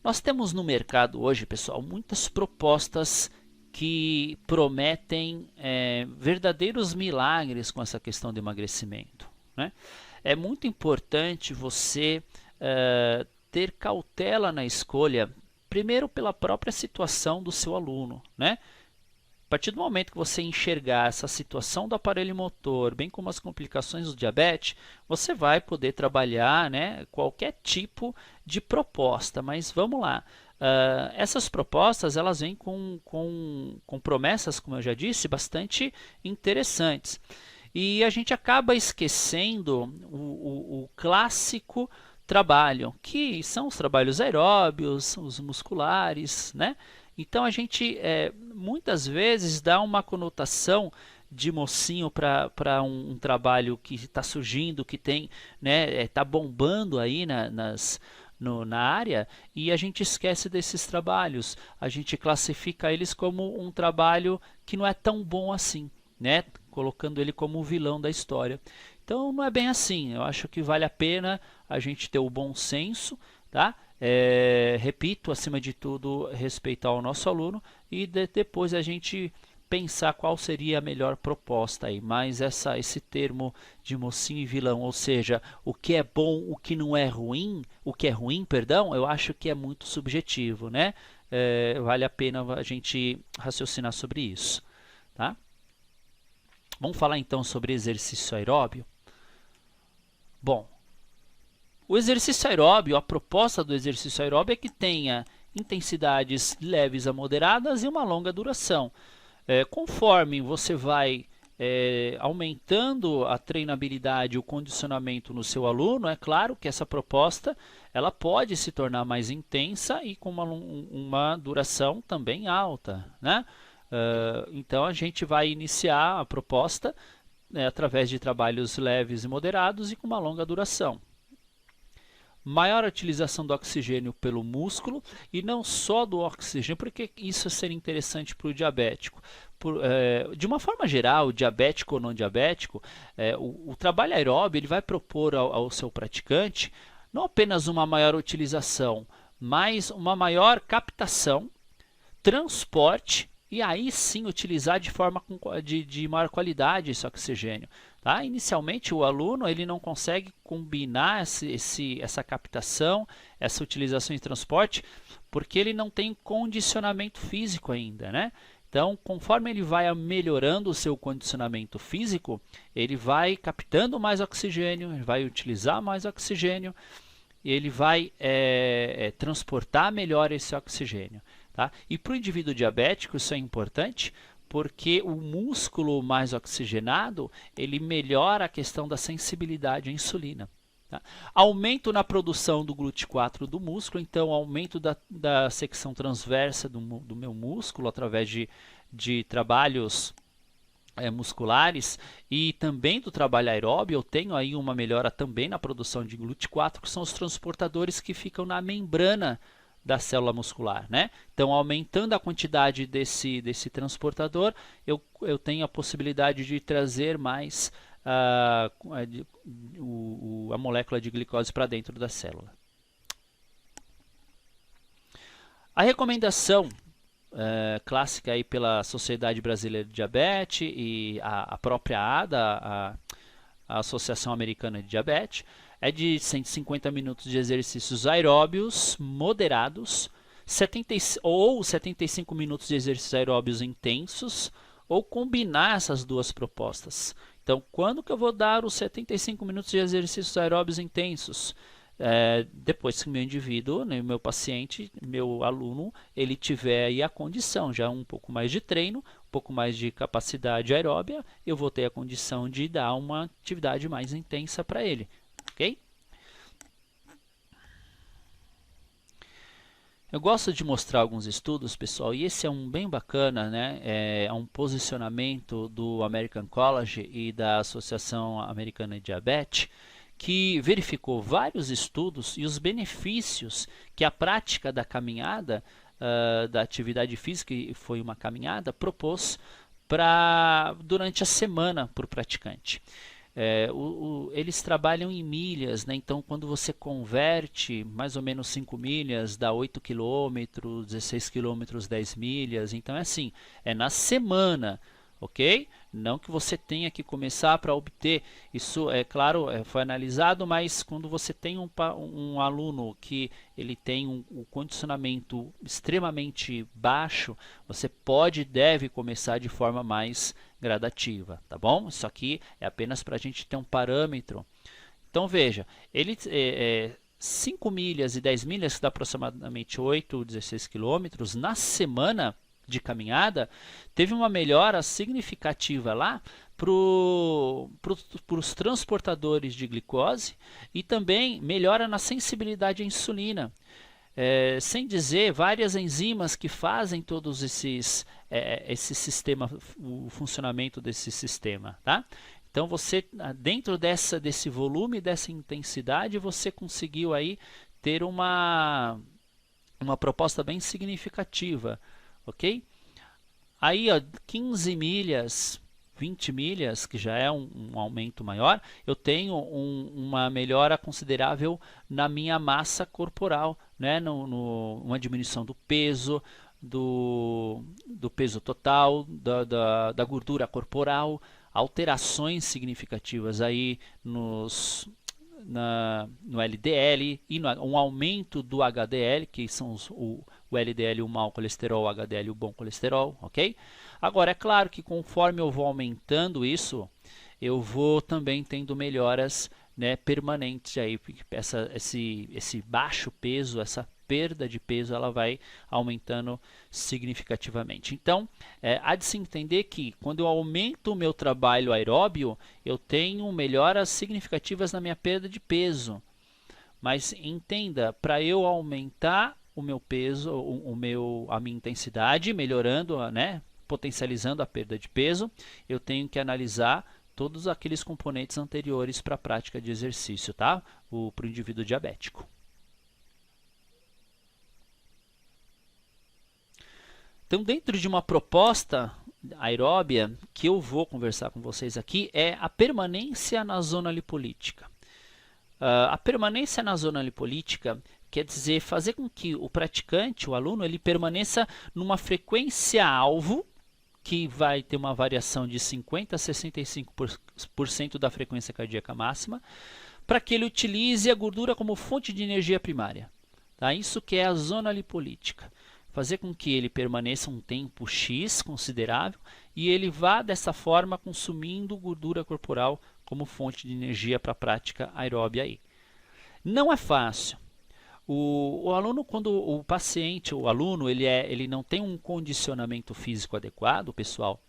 Nós temos no mercado hoje, pessoal, muitas propostas que prometem verdadeiros milagres com essa questão de emagrecimento, né? É muito importante você ter cautela na escolha, primeiro pela própria situação do seu aluno, né? A partir do momento que você enxergar essa situação do aparelho motor, bem como as complicações do diabetes, você vai poder trabalhar, né, qualquer tipo de proposta. Mas vamos lá, essas propostas elas vêm com promessas, como eu já disse, bastante interessantes. E a gente acaba esquecendo o clássico trabalho, que são os trabalhos aeróbios, os musculares, né? Então a gente muitas vezes dá uma conotação de mocinho para um trabalho que está surgindo, que tem, né, está bombando aí na área, e a gente esquece desses trabalhos. A gente classifica eles como um trabalho que não é tão bom assim, né? Colocando ele como o vilão da história. Então não é bem assim. Eu acho que vale a pena a gente ter o bom senso, tá? Repito, acima de tudo, respeitar o nosso aluno e depois a gente pensar qual seria a melhor proposta aí. Mas esse termo de mocinho e vilão, ou seja, o que é bom, o que não é ruim, o que é ruim, perdão, eu acho que é muito subjetivo, né? Vale a pena a gente raciocinar sobre isso, tá? Vamos falar então sobre exercício aeróbio. Bom, o exercício aeróbio, a proposta do exercício aeróbio é que tenha intensidades leves a moderadas e uma longa duração. Conforme você vai aumentando a treinabilidade e o condicionamento no seu aluno, é claro que essa proposta ela pode se tornar mais intensa e com uma duração também alta, né? Então a gente vai iniciar a proposta através de trabalhos leves e moderados e com uma longa duração. Maior utilização do oxigênio pelo músculo, e não só do oxigênio, porque isso seria interessante para o diabético. De uma forma geral, diabético ou não diabético, o trabalho aeróbio ele vai propor ao seu praticante não apenas uma maior utilização, mas uma maior captação, transporte, e aí sim utilizar de forma de maior qualidade esse oxigênio. Tá? Inicialmente o aluno ele não consegue combinar essa captação, essa utilização de transporte, porque ele não tem condicionamento físico ainda, né? Então, conforme ele vai melhorando o seu condicionamento físico, ele vai captando mais oxigênio, ele vai utilizar mais oxigênio, e ele vai transportar melhor esse oxigênio. Tá? E para o indivíduo diabético isso é importante, porque o músculo mais oxigenado ele melhora a questão da sensibilidade à insulina. Tá? Aumento na produção do GLUT4 do músculo, então aumento da secção transversa do meu músculo através de trabalhos musculares e também do trabalho aeróbio. Eu tenho aí uma melhora também na produção de GLUT4, que são os transportadores que ficam na membrana da célula muscular, né? Então, aumentando a quantidade desse transportador, eu tenho a possibilidade de trazer mais a molécula de glicose para dentro da célula. A recomendação clássica aí pela Sociedade Brasileira de Diabetes e a própria ADA, a Associação Americana de Diabetes, é de 150 minutos de exercícios aeróbios moderados, 75 minutos de exercícios aeróbios intensos, ou combinar essas duas propostas. Então, quando que eu vou dar os 75 minutos de exercícios aeróbios intensos? Depois que meu indivíduo, né, meu paciente, meu aluno, ele tiver aí a condição, já um pouco mais de treino, um pouco mais de capacidade aeróbia, eu vou ter a condição de dar uma atividade mais intensa para ele, ok? Eu gosto de mostrar alguns estudos, pessoal, e esse é um bem bacana, né? É um posicionamento do American College e da Associação Americana de Diabetes, que verificou vários estudos e os benefícios que a prática da caminhada, da atividade física, e foi uma caminhada, propôs durante a semana para o praticante. Eles trabalham em milhas, né? Então quando você converte mais ou menos 5 milhas, dá 8 quilômetros, 16 quilômetros, 10 milhas, então é assim, é na semana, ok? Não que você tenha que começar para obter, isso é claro, foi analisado, mas quando você tem um aluno que ele tem um condicionamento extremamente baixo, você pode e deve começar de forma mais gradativa, tá bom? Isso aqui é apenas para a gente ter um parâmetro. Então veja, 5 milhas e 10 milhas, que dá aproximadamente 8, 16 quilômetros, na semana de caminhada, teve uma melhora significativa lá para os transportadores de glicose e também melhora na sensibilidade à insulina. Sem dizer várias enzimas que fazem todos esse sistema, o funcionamento desse sistema, tá? Então você, dentro desse volume, dessa intensidade, você conseguiu aí ter uma proposta bem significativa, ok? Aí, ó, 15 milhas, 20 milhas, que já é um aumento maior, eu tenho uma melhora considerável na minha massa corporal, né? Uma diminuição do peso, do peso total, da gordura corporal, alterações significativas aí no LDL e um aumento do HDL, que são o LDL, o mau colesterol, o HDL, o bom colesterol, ok? Agora, é claro que conforme eu vou aumentando isso, eu vou também tendo melhoras, né, permanentes aí, esse baixo peso, essa perda de peso, ela vai aumentando significativamente. Então, há de se entender que quando eu aumento o meu trabalho aeróbio, eu tenho melhoras significativas na minha perda de peso. Mas entenda, para eu aumentar o meu peso, a minha intensidade, melhorando, né, potencializando a perda de peso, eu tenho que analisar todos aqueles componentes anteriores para a prática de exercício, tá? Para o indivíduo diabético. Então, dentro de uma proposta aeróbia que eu vou conversar com vocês aqui é a permanência na zona lipolítica. A permanência na zona lipolítica quer dizer fazer com que o praticante, o aluno, ele permaneça numa frequência alvo, que vai ter uma variação de 50% a 65% da frequência cardíaca máxima, para que ele utilize a gordura como fonte de energia primária. Tá? Isso que é a zona lipolítica. Fazer com que ele permaneça um tempo X considerável e ele vá dessa forma consumindo gordura corporal como fonte de energia para a prática aeróbia aí. Não é fácil. O aluno, quando o paciente, o aluno, ele não tem um condicionamento físico adequado, pessoal,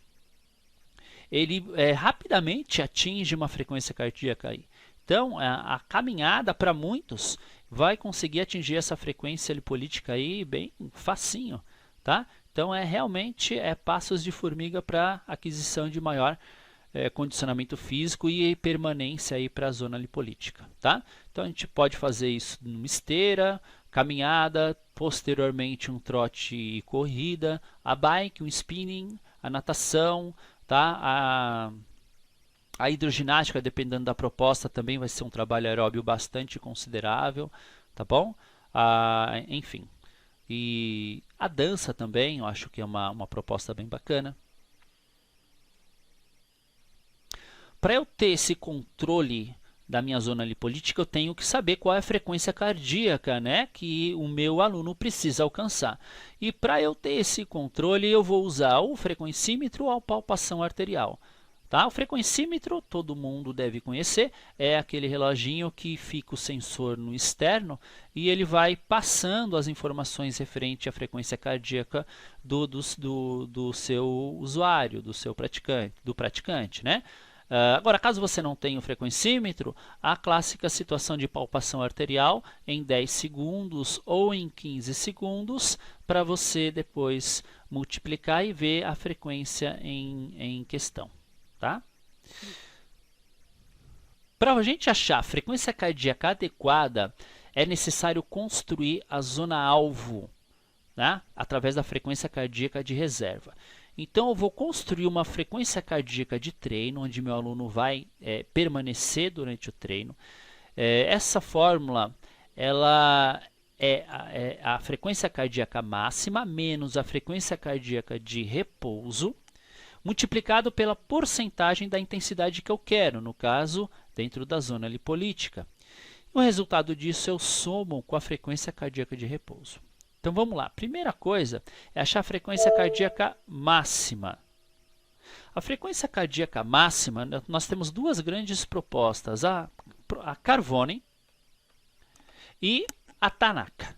ele rapidamente atinge uma frequência cardíaca aí. Então, a caminhada para muitos vai conseguir atingir essa frequência lipolítica aí bem facinho, tá? Então, realmente passos de formiga para aquisição de maior condicionamento físico e permanência aí para a zona lipolítica, tá? Então, a gente pode fazer isso numa esteira, caminhada, posteriormente um trote e corrida, a bike, um spinning, a natação, tá? A hidroginástica, dependendo da proposta, também vai ser um trabalho aeróbio bastante considerável, tá bom? Enfim. E a dança também, eu acho que é uma proposta bem bacana. Para eu ter esse controle da minha zona lipolítica, eu tenho que saber qual é a frequência cardíaca, né, que o meu aluno precisa alcançar. E para eu ter esse controle, eu vou usar o frequencímetro ou a palpação arterial. Tá? O frequencímetro, todo mundo deve conhecer, é aquele reloginho que fica o sensor no externo e ele vai passando as informações referente à frequência cardíaca do seu usuário, do praticante, né? Agora, caso você não tenha o frequencímetro, a clássica situação de palpação arterial em 10 segundos ou em 15 segundos, para você depois multiplicar e ver a frequência em questão. Tá? Para a gente achar a frequência cardíaca adequada, é necessário construir a zona-alvo, né? Através da frequência cardíaca de reserva. Então, eu vou construir uma frequência cardíaca de treino, onde meu aluno vai permanecer durante o treino. Essa fórmula ela é a frequência cardíaca máxima menos a frequência cardíaca de repouso, multiplicado pela porcentagem da intensidade que eu quero, no caso, dentro da zona lipolítica. O resultado disso eu somo com a frequência cardíaca de repouso. Então vamos lá. Primeira coisa é achar a frequência cardíaca máxima. A frequência cardíaca máxima, nós temos duas grandes propostas, a Carvone e a Tanaka.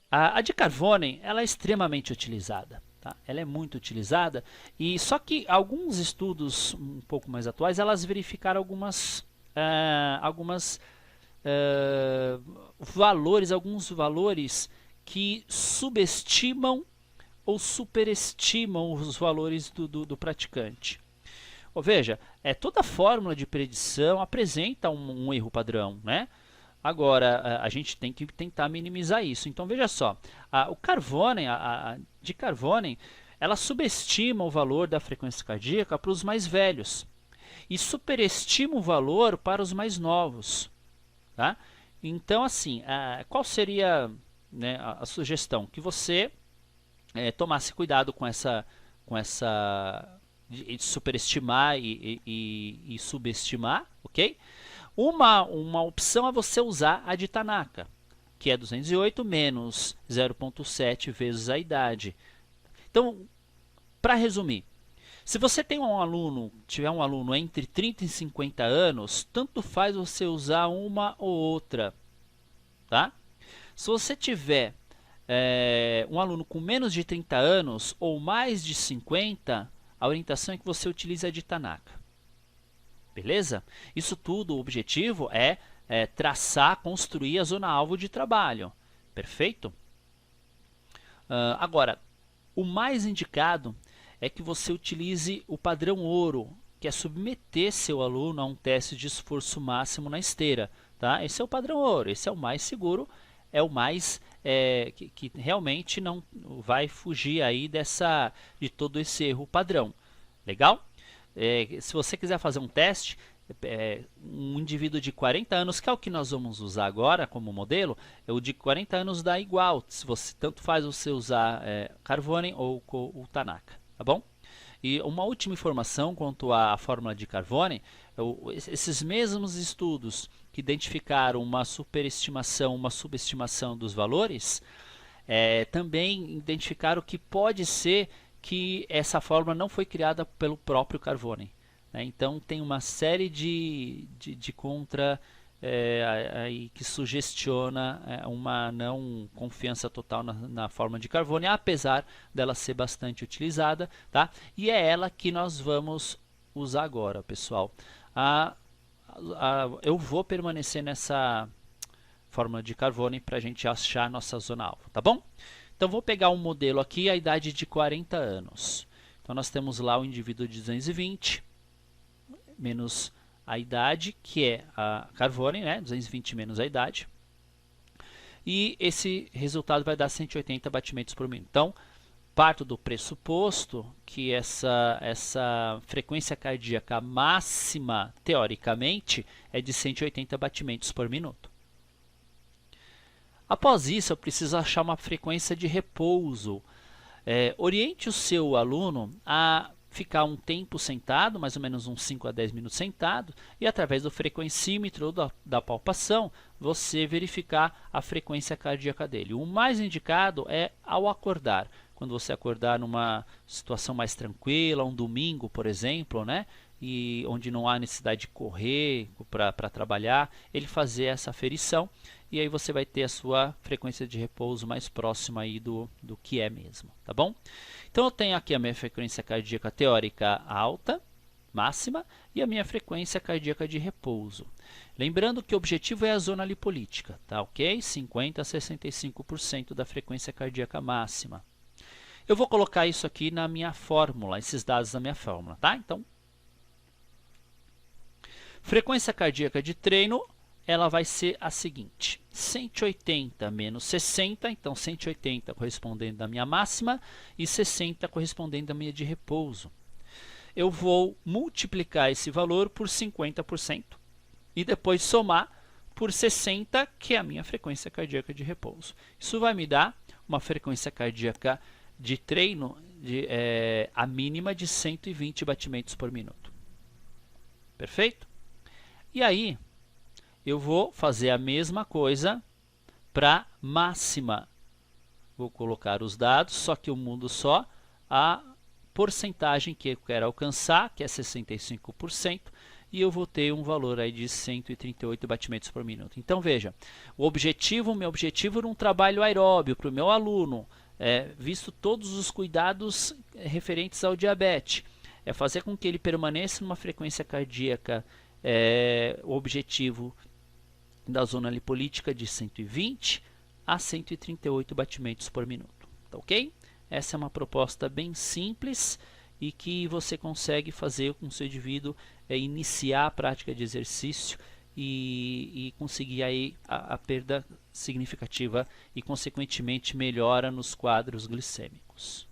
A de Carvone ela é extremamente utilizada. Tá? Ela é muito utilizada, e só que alguns estudos um pouco mais atuais, elas verificaram alguns valores que subestimam ou superestimam os valores do praticante. Veja, toda fórmula de predição apresenta um erro padrão, né? Agora, a gente tem que tentar minimizar isso. Então, veja só, o Carvone, de Carvone, ela subestima o valor da frequência cardíaca para os mais velhos e superestima o valor para os mais novos. Tá? Então, assim, qual seria, né, a sugestão? Que você tomasse cuidado com essa de superestimar e subestimar, ok? Uma opção é você usar a de Tanaka, que é 208 menos 0,7 vezes a idade. Então, para resumir, se você tiver um aluno entre 30 e 50 anos, tanto faz você usar uma ou outra. Tá? Se você tiver um aluno com menos de 30 anos ou mais de 50, a orientação é que você utilize a de Tanaka. Beleza? Isso tudo, o objetivo é traçar, construir a zona-alvo de trabalho. Perfeito? Agora, o mais indicado é que você utilize o padrão ouro, que é submeter seu aluno a um teste de esforço máximo na esteira. Tá? Esse é o padrão ouro, esse é o mais seguro, é o mais que realmente não vai fugir aí de todo esse erro padrão. Legal? Se você quiser fazer um teste, um indivíduo de 40 anos, que é o que nós vamos usar agora como modelo, o de 40 anos dá igual, se você tanto faz você usar Carvone ou o Tanaka, tá bom? E uma última informação quanto à fórmula de Carvone, esses mesmos estudos que identificaram uma superestimação, uma subestimação dos valores, também identificaram que pode ser que essa fórmula não foi criada pelo próprio Carvone. Né? Então tem uma série de contra aí que sugestiona uma não confiança total na fórmula de Carvone, apesar dela ser bastante utilizada, tá? E é ela que nós vamos usar agora, pessoal. Eu vou permanecer nessa fórmula de Carvone para a gente achar a nossa zona-alvo, tá bom? Então, vou pegar um modelo aqui, a idade de 40 anos. Então, nós temos lá o indivíduo de 220, menos a idade, que é a Carvone, né? 220 menos a idade. E esse resultado vai dar 180 batimentos por minuto. Então, parto do pressuposto que essa frequência cardíaca máxima, teoricamente, é de 180 batimentos por minuto. Após isso, eu preciso achar uma frequência de repouso. Oriente o seu aluno a ficar um tempo sentado, mais ou menos uns 5 a 10 minutos sentado, e através do frequencímetro ou da palpação, você verificar a frequência cardíaca dele. O mais indicado é ao acordar. quando você acordar numa situação mais tranquila, um domingo, por exemplo, né? E onde não há necessidade de correr para trabalhar, ele fazer essa aferição e aí você vai ter a sua frequência de repouso mais próxima aí do que é mesmo, tá bom? Então eu tenho aqui a minha frequência cardíaca teórica alta, máxima, e a minha frequência cardíaca de repouso. Lembrando que o objetivo é a zona lipolítica, tá ok? 50% a 65% da frequência cardíaca máxima. Eu vou colocar isso aqui na minha fórmula, esses dados na minha fórmula, tá? Então, frequência cardíaca de treino, ela vai ser a seguinte: 180 menos 60, então 180 correspondendo à minha máxima e 60 correspondendo à minha de repouso. Eu vou multiplicar esse valor por 50% e depois somar por 60, que é a minha frequência cardíaca de repouso. Isso vai me dar uma frequência cardíaca de treino a mínima de 120 batimentos por minuto. Perfeito? E aí, eu vou fazer a mesma coisa para máxima. Vou colocar os dados, só que eu mudo só a porcentagem que eu quero alcançar, que é 65%, e eu vou ter um valor aí de 138 batimentos por minuto. Então veja, meu objetivo era um trabalho aeróbio para o meu aluno, visto todos os cuidados referentes ao diabetes, é fazer com que ele permaneça numa frequência cardíaca, o objetivo da zona lipolítica de 120 a 138 batimentos por minuto, tá ok? Essa é uma proposta bem simples e que você consegue fazer com o seu indivíduo iniciar a prática de exercício e conseguir aí a perda significativa e consequentemente melhora nos quadros glicêmicos.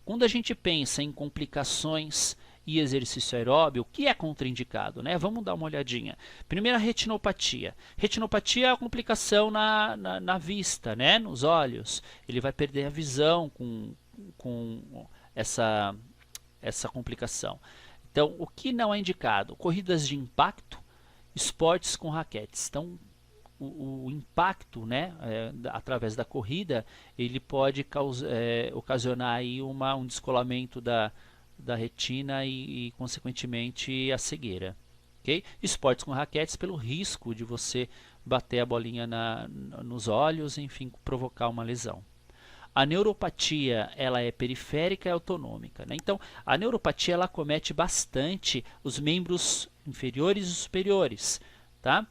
Quando a gente pensa em complicações e exercício aeróbio, o que é contraindicado, né? Vamos dar uma olhadinha. Primeiro, a retinopatia. Retinopatia é a complicação na vista, né? Nos olhos. Ele vai perder a visão com essa complicação. Então, o que não é indicado? Corridas de impacto, esportes com raquetes. Então, o impacto, né, através da corrida, ele pode ocasionar aí um descolamento da retina e consequentemente a cegueira. Okay? Esportes com raquetes pelo risco de você bater a bolinha nos olhos, enfim, provocar uma lesão. A neuropatia, ela é periférica e autonômica, né? Então, a neuropatia ela acomete bastante os membros inferiores e superiores, tá?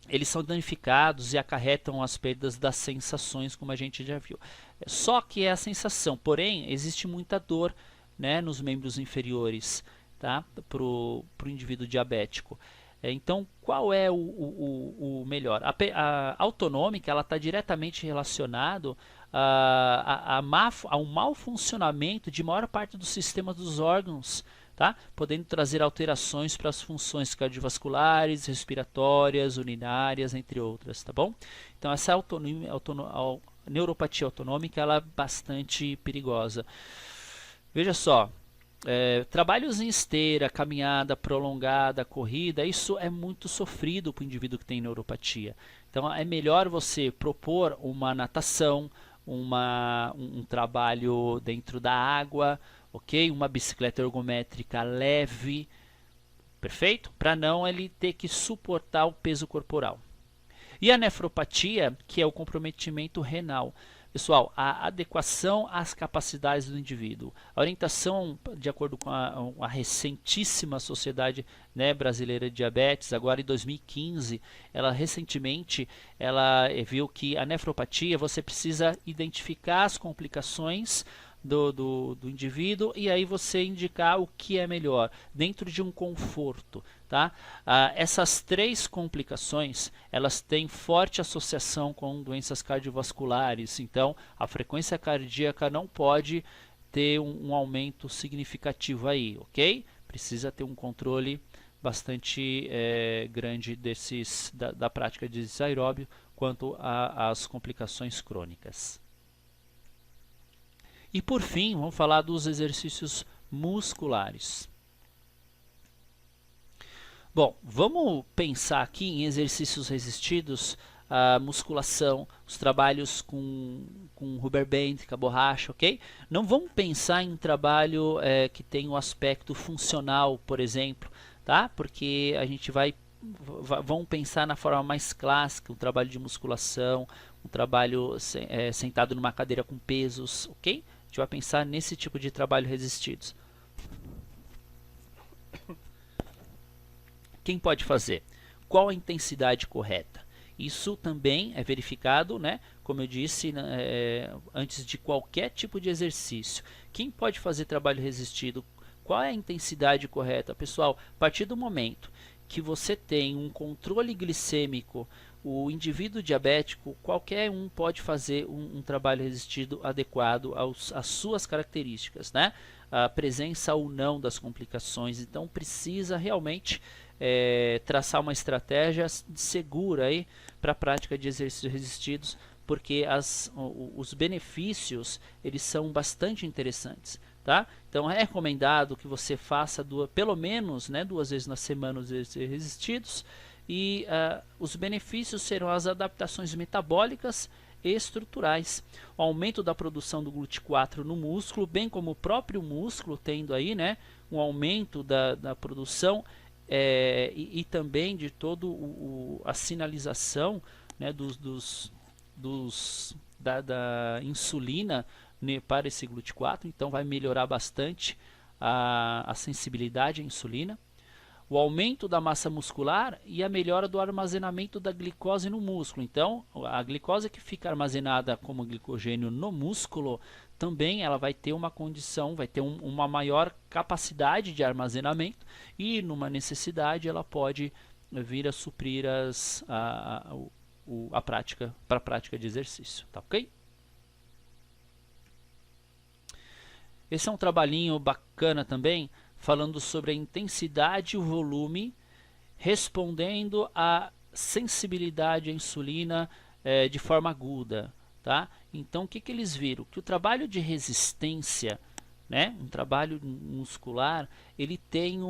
Eles são danificados e acarretam as perdas das sensações, como a gente já viu. Só que é a sensação, porém, existe muita dor, né, nos membros inferiores, tá? Para o indivíduo diabético. Então, qual é o melhor? A autonômica está diretamente relacionado a um mau funcionamento de maior parte do sistema dos órgãos, tá? Podendo trazer alterações para as funções cardiovasculares, respiratórias, urinárias, entre outras, tá bom? Então, essa neuropatia autonômica ela é bastante perigosa. Veja só, trabalhos em esteira, caminhada prolongada, corrida, isso é muito sofrido para o indivíduo que tem neuropatia. Então é melhor você propor uma natação, um trabalho dentro da água, ok? Uma bicicleta ergométrica leve, perfeito? Para não ele ter que suportar o peso corporal. E a nefropatia, que é o comprometimento renal. Pessoal, a adequação às capacidades do indivíduo. A orientação, de acordo com a recentíssima Sociedade, né, Brasileira de Diabetes, agora em 2015, recentemente ela viu que a nefropatia, você precisa identificar as complicações do indivíduo e aí você indicar o que é melhor, dentro de um conforto. Tá? Essas três complicações elas têm forte associação com doenças cardiovasculares, então a frequência cardíaca não pode ter um aumento significativo aí, ok? Precisa ter um controle bastante grande da prática de exercício aeróbio quanto às complicações crônicas. E por fim, vamos falar dos exercícios musculares. Bom, vamos pensar aqui em exercícios resistidos a musculação, os trabalhos com rubber band, com a borracha, ok? Não vamos pensar em trabalho que tem um aspecto funcional, por exemplo, tá? Porque a gente vamos pensar na forma mais clássica, um trabalho de musculação, um trabalho sentado numa cadeira com pesos, ok? A gente vai pensar nesse tipo de trabalho resistidos. Quem pode fazer? Qual a intensidade correta? Isso também é verificado, né? Como eu disse, antes de qualquer tipo de exercício. Quem pode fazer trabalho resistido? Qual é a intensidade correta? Pessoal, a partir do momento que você tem um controle glicêmico, o indivíduo diabético, qualquer um pode fazer um trabalho resistido adequado às suas características, né? A presença ou não das complicações. Então precisa realmente traçar uma estratégia segura aí para a prática de exercícios resistidos, porque os benefícios eles são bastante interessantes. Tá? Então é recomendado que você faça pelo menos, né, 2 vezes na semana os exercícios resistidos, e os benefícios serão as adaptações metabólicas e estruturais, o aumento da produção do GLUT4 no músculo, bem como o próprio músculo tendo aí, né, um aumento da produção e também de todo a sinalização, né, da insulina para esse GLUT4, então vai melhorar bastante a sensibilidade à insulina, o aumento da massa muscular e a melhora do armazenamento da glicose no músculo. Então, a glicose que fica armazenada como glicogênio no músculo, também ela vai ter uma condição, vai ter uma maior capacidade de armazenamento e, numa necessidade, ela pode vir a suprir a prática de exercício, tá ok? Esse é um trabalhinho bacana também, falando sobre a intensidade e o volume, respondendo à sensibilidade à insulina de forma aguda. Tá? Então, o que eles viram? Que o trabalho de resistência, né, um trabalho muscular, ele tem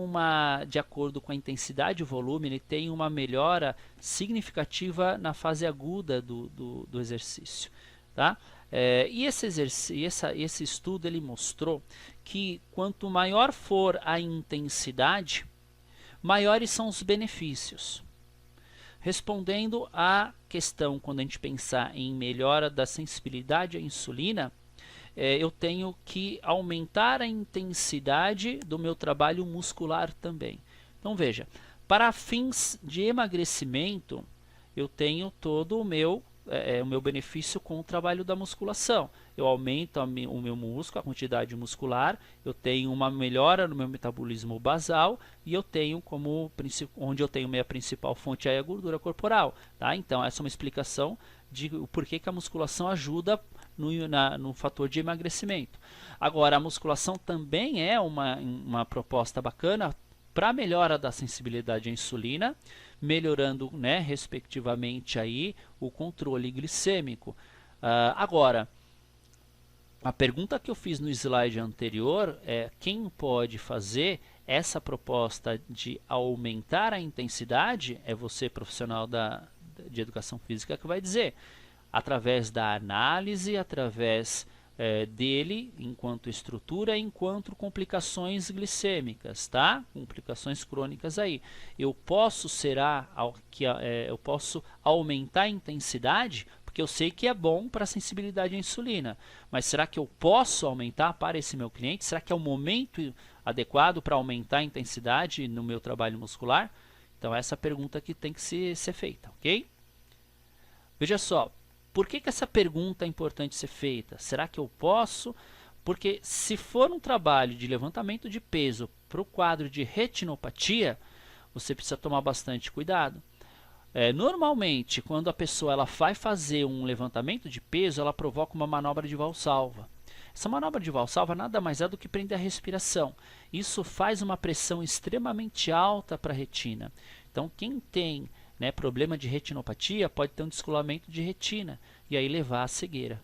de acordo com a intensidade e o volume, ele tem uma melhora significativa na fase aguda do exercício. Tá? E esse estudo ele mostrou que quanto maior for a intensidade, maiores são os benefícios. Respondendo à questão, quando a gente pensar em melhora da sensibilidade à insulina, eu tenho que aumentar a intensidade do meu trabalho muscular também. Então veja, para fins de emagrecimento, eu tenho todo o meu benefício com o trabalho da musculação. Eu aumento o meu músculo, a quantidade muscular, eu tenho uma melhora no meu metabolismo basal e eu tenho onde eu tenho minha principal fonte é a gordura corporal. Tá? Então essa é uma explicação de por que a musculação ajuda no fator de emagrecimento. Agora, a musculação também é uma proposta bacana para melhora da sensibilidade à insulina, melhorando, né, respectivamente aí, o controle glicêmico. Agora, a pergunta que eu fiz no slide anterior é quem pode fazer essa proposta de aumentar a intensidade? É você, profissional de educação física, que vai dizer. Através da análise, através dele, enquanto estrutura, enquanto complicações glicêmicas, tá? Complicações crônicas aí. Eu posso eu posso aumentar a intensidade, porque eu sei que é bom para a sensibilidade à insulina. Mas será que eu posso aumentar para esse meu cliente? Será que é o momento adequado para aumentar a intensidade no meu trabalho muscular? Então essa é a pergunta que tem que ser feita, ok? Veja só. Por que essa pergunta é importante ser feita? Será que eu posso? Porque se for um trabalho de levantamento de peso para o quadro de retinopatia, você precisa tomar bastante cuidado. Normalmente, quando a pessoa vai fazer um levantamento de peso, ela provoca uma manobra de valsalva. Essa manobra de valsalva nada mais é do que prender a respiração. Isso faz uma pressão extremamente alta para a retina. Então, quem tem problema de retinopatia pode ter um descolamento de retina e aí levar à cegueira,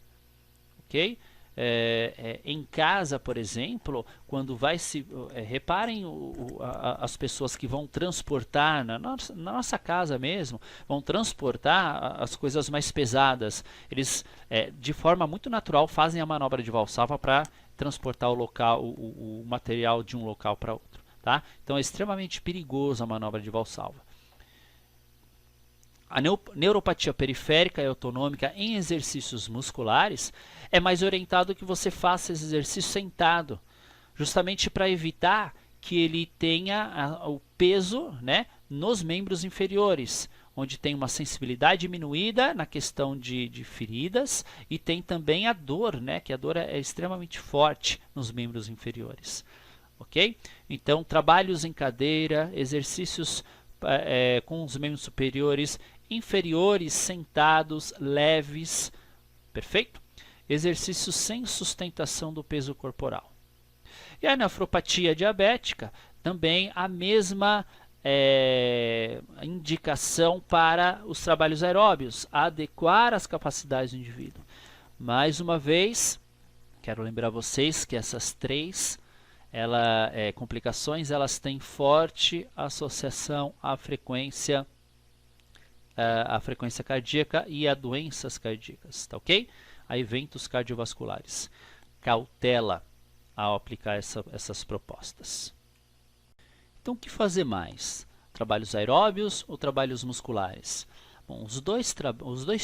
ok? em casa, por exemplo, quando vai se... reparem as pessoas que vão transportar, na nossa casa mesmo, vão transportar as coisas mais pesadas. Eles, de forma muito natural, fazem a manobra de valsalva para transportar o material de um local para outro. Tá? Então é extremamente perigoso a manobra de valsalva. A neuropatia periférica e autonômica em exercícios musculares é mais orientado que você faça esse exercício sentado, justamente para evitar que ele tenha o peso, né, nos membros inferiores, onde tem uma sensibilidade diminuída na questão de feridas e tem também a dor, né, que a dor é extremamente forte nos membros inferiores. Ok? Então, trabalhos em cadeira, exercícios com os membros superiores, inferiores, sentados, leves, perfeito? Exercícios sem sustentação do peso corporal. E a nefropatia diabética, também a mesma indicação para os trabalhos aeróbios, adequar as capacidades do indivíduo. Mais uma vez, quero lembrar vocês que essas três complicações, elas têm forte associação à frequência cardíaca e a doenças cardíacas, tá ok? A eventos cardiovasculares. Cautela ao aplicar essas propostas. Então, o que fazer mais? Trabalhos aeróbios ou trabalhos musculares? Bom, os dois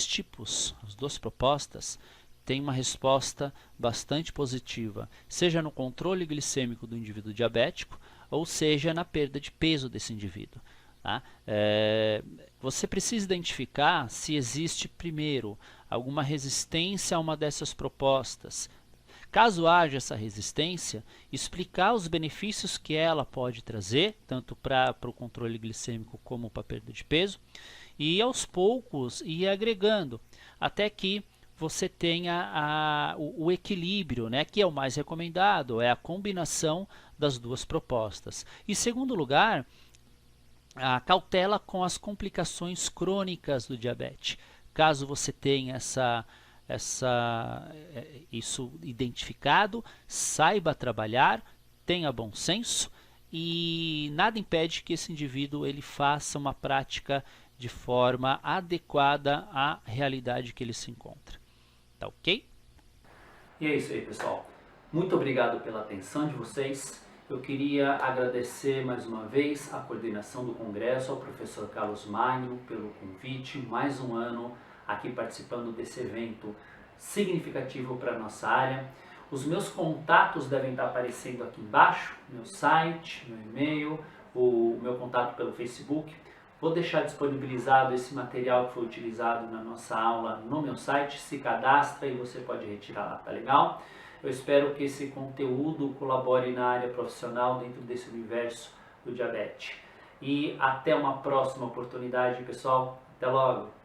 tipos, as duas propostas, têm uma resposta bastante positiva, seja no controle glicêmico do indivíduo diabético, ou seja na perda de peso desse indivíduo. Tá? Você precisa identificar se existe, primeiro, alguma resistência a uma dessas propostas. Caso haja essa resistência, explicar os benefícios que ela pode trazer, tanto para o controle glicêmico como para a perda de peso, e aos poucos ir agregando, até que você tenha o equilíbrio, né, que é o mais recomendado, é a combinação das duas propostas. Em segundo lugar, a cautela com as complicações crônicas do diabetes. Caso você tenha isso identificado, saiba trabalhar, tenha bom senso e nada impede que esse indivíduo ele faça uma prática de forma adequada à realidade que ele se encontra. Tá ok? E é isso aí, pessoal. Muito obrigado pela atenção de vocês. Eu queria agradecer mais uma vez a coordenação do Congresso, ao professor Carlos Magno pelo convite, mais um ano aqui participando desse evento significativo para a nossa área. Os meus contatos devem estar aparecendo aqui embaixo, meu site, meu e-mail, o meu contato pelo Facebook. Vou deixar disponibilizado esse material que foi utilizado na nossa aula no meu site, se cadastra e você pode retirar lá, tá legal? Eu espero que esse conteúdo colabore na área profissional dentro desse universo do diabetes. E até uma próxima oportunidade, pessoal. Até logo!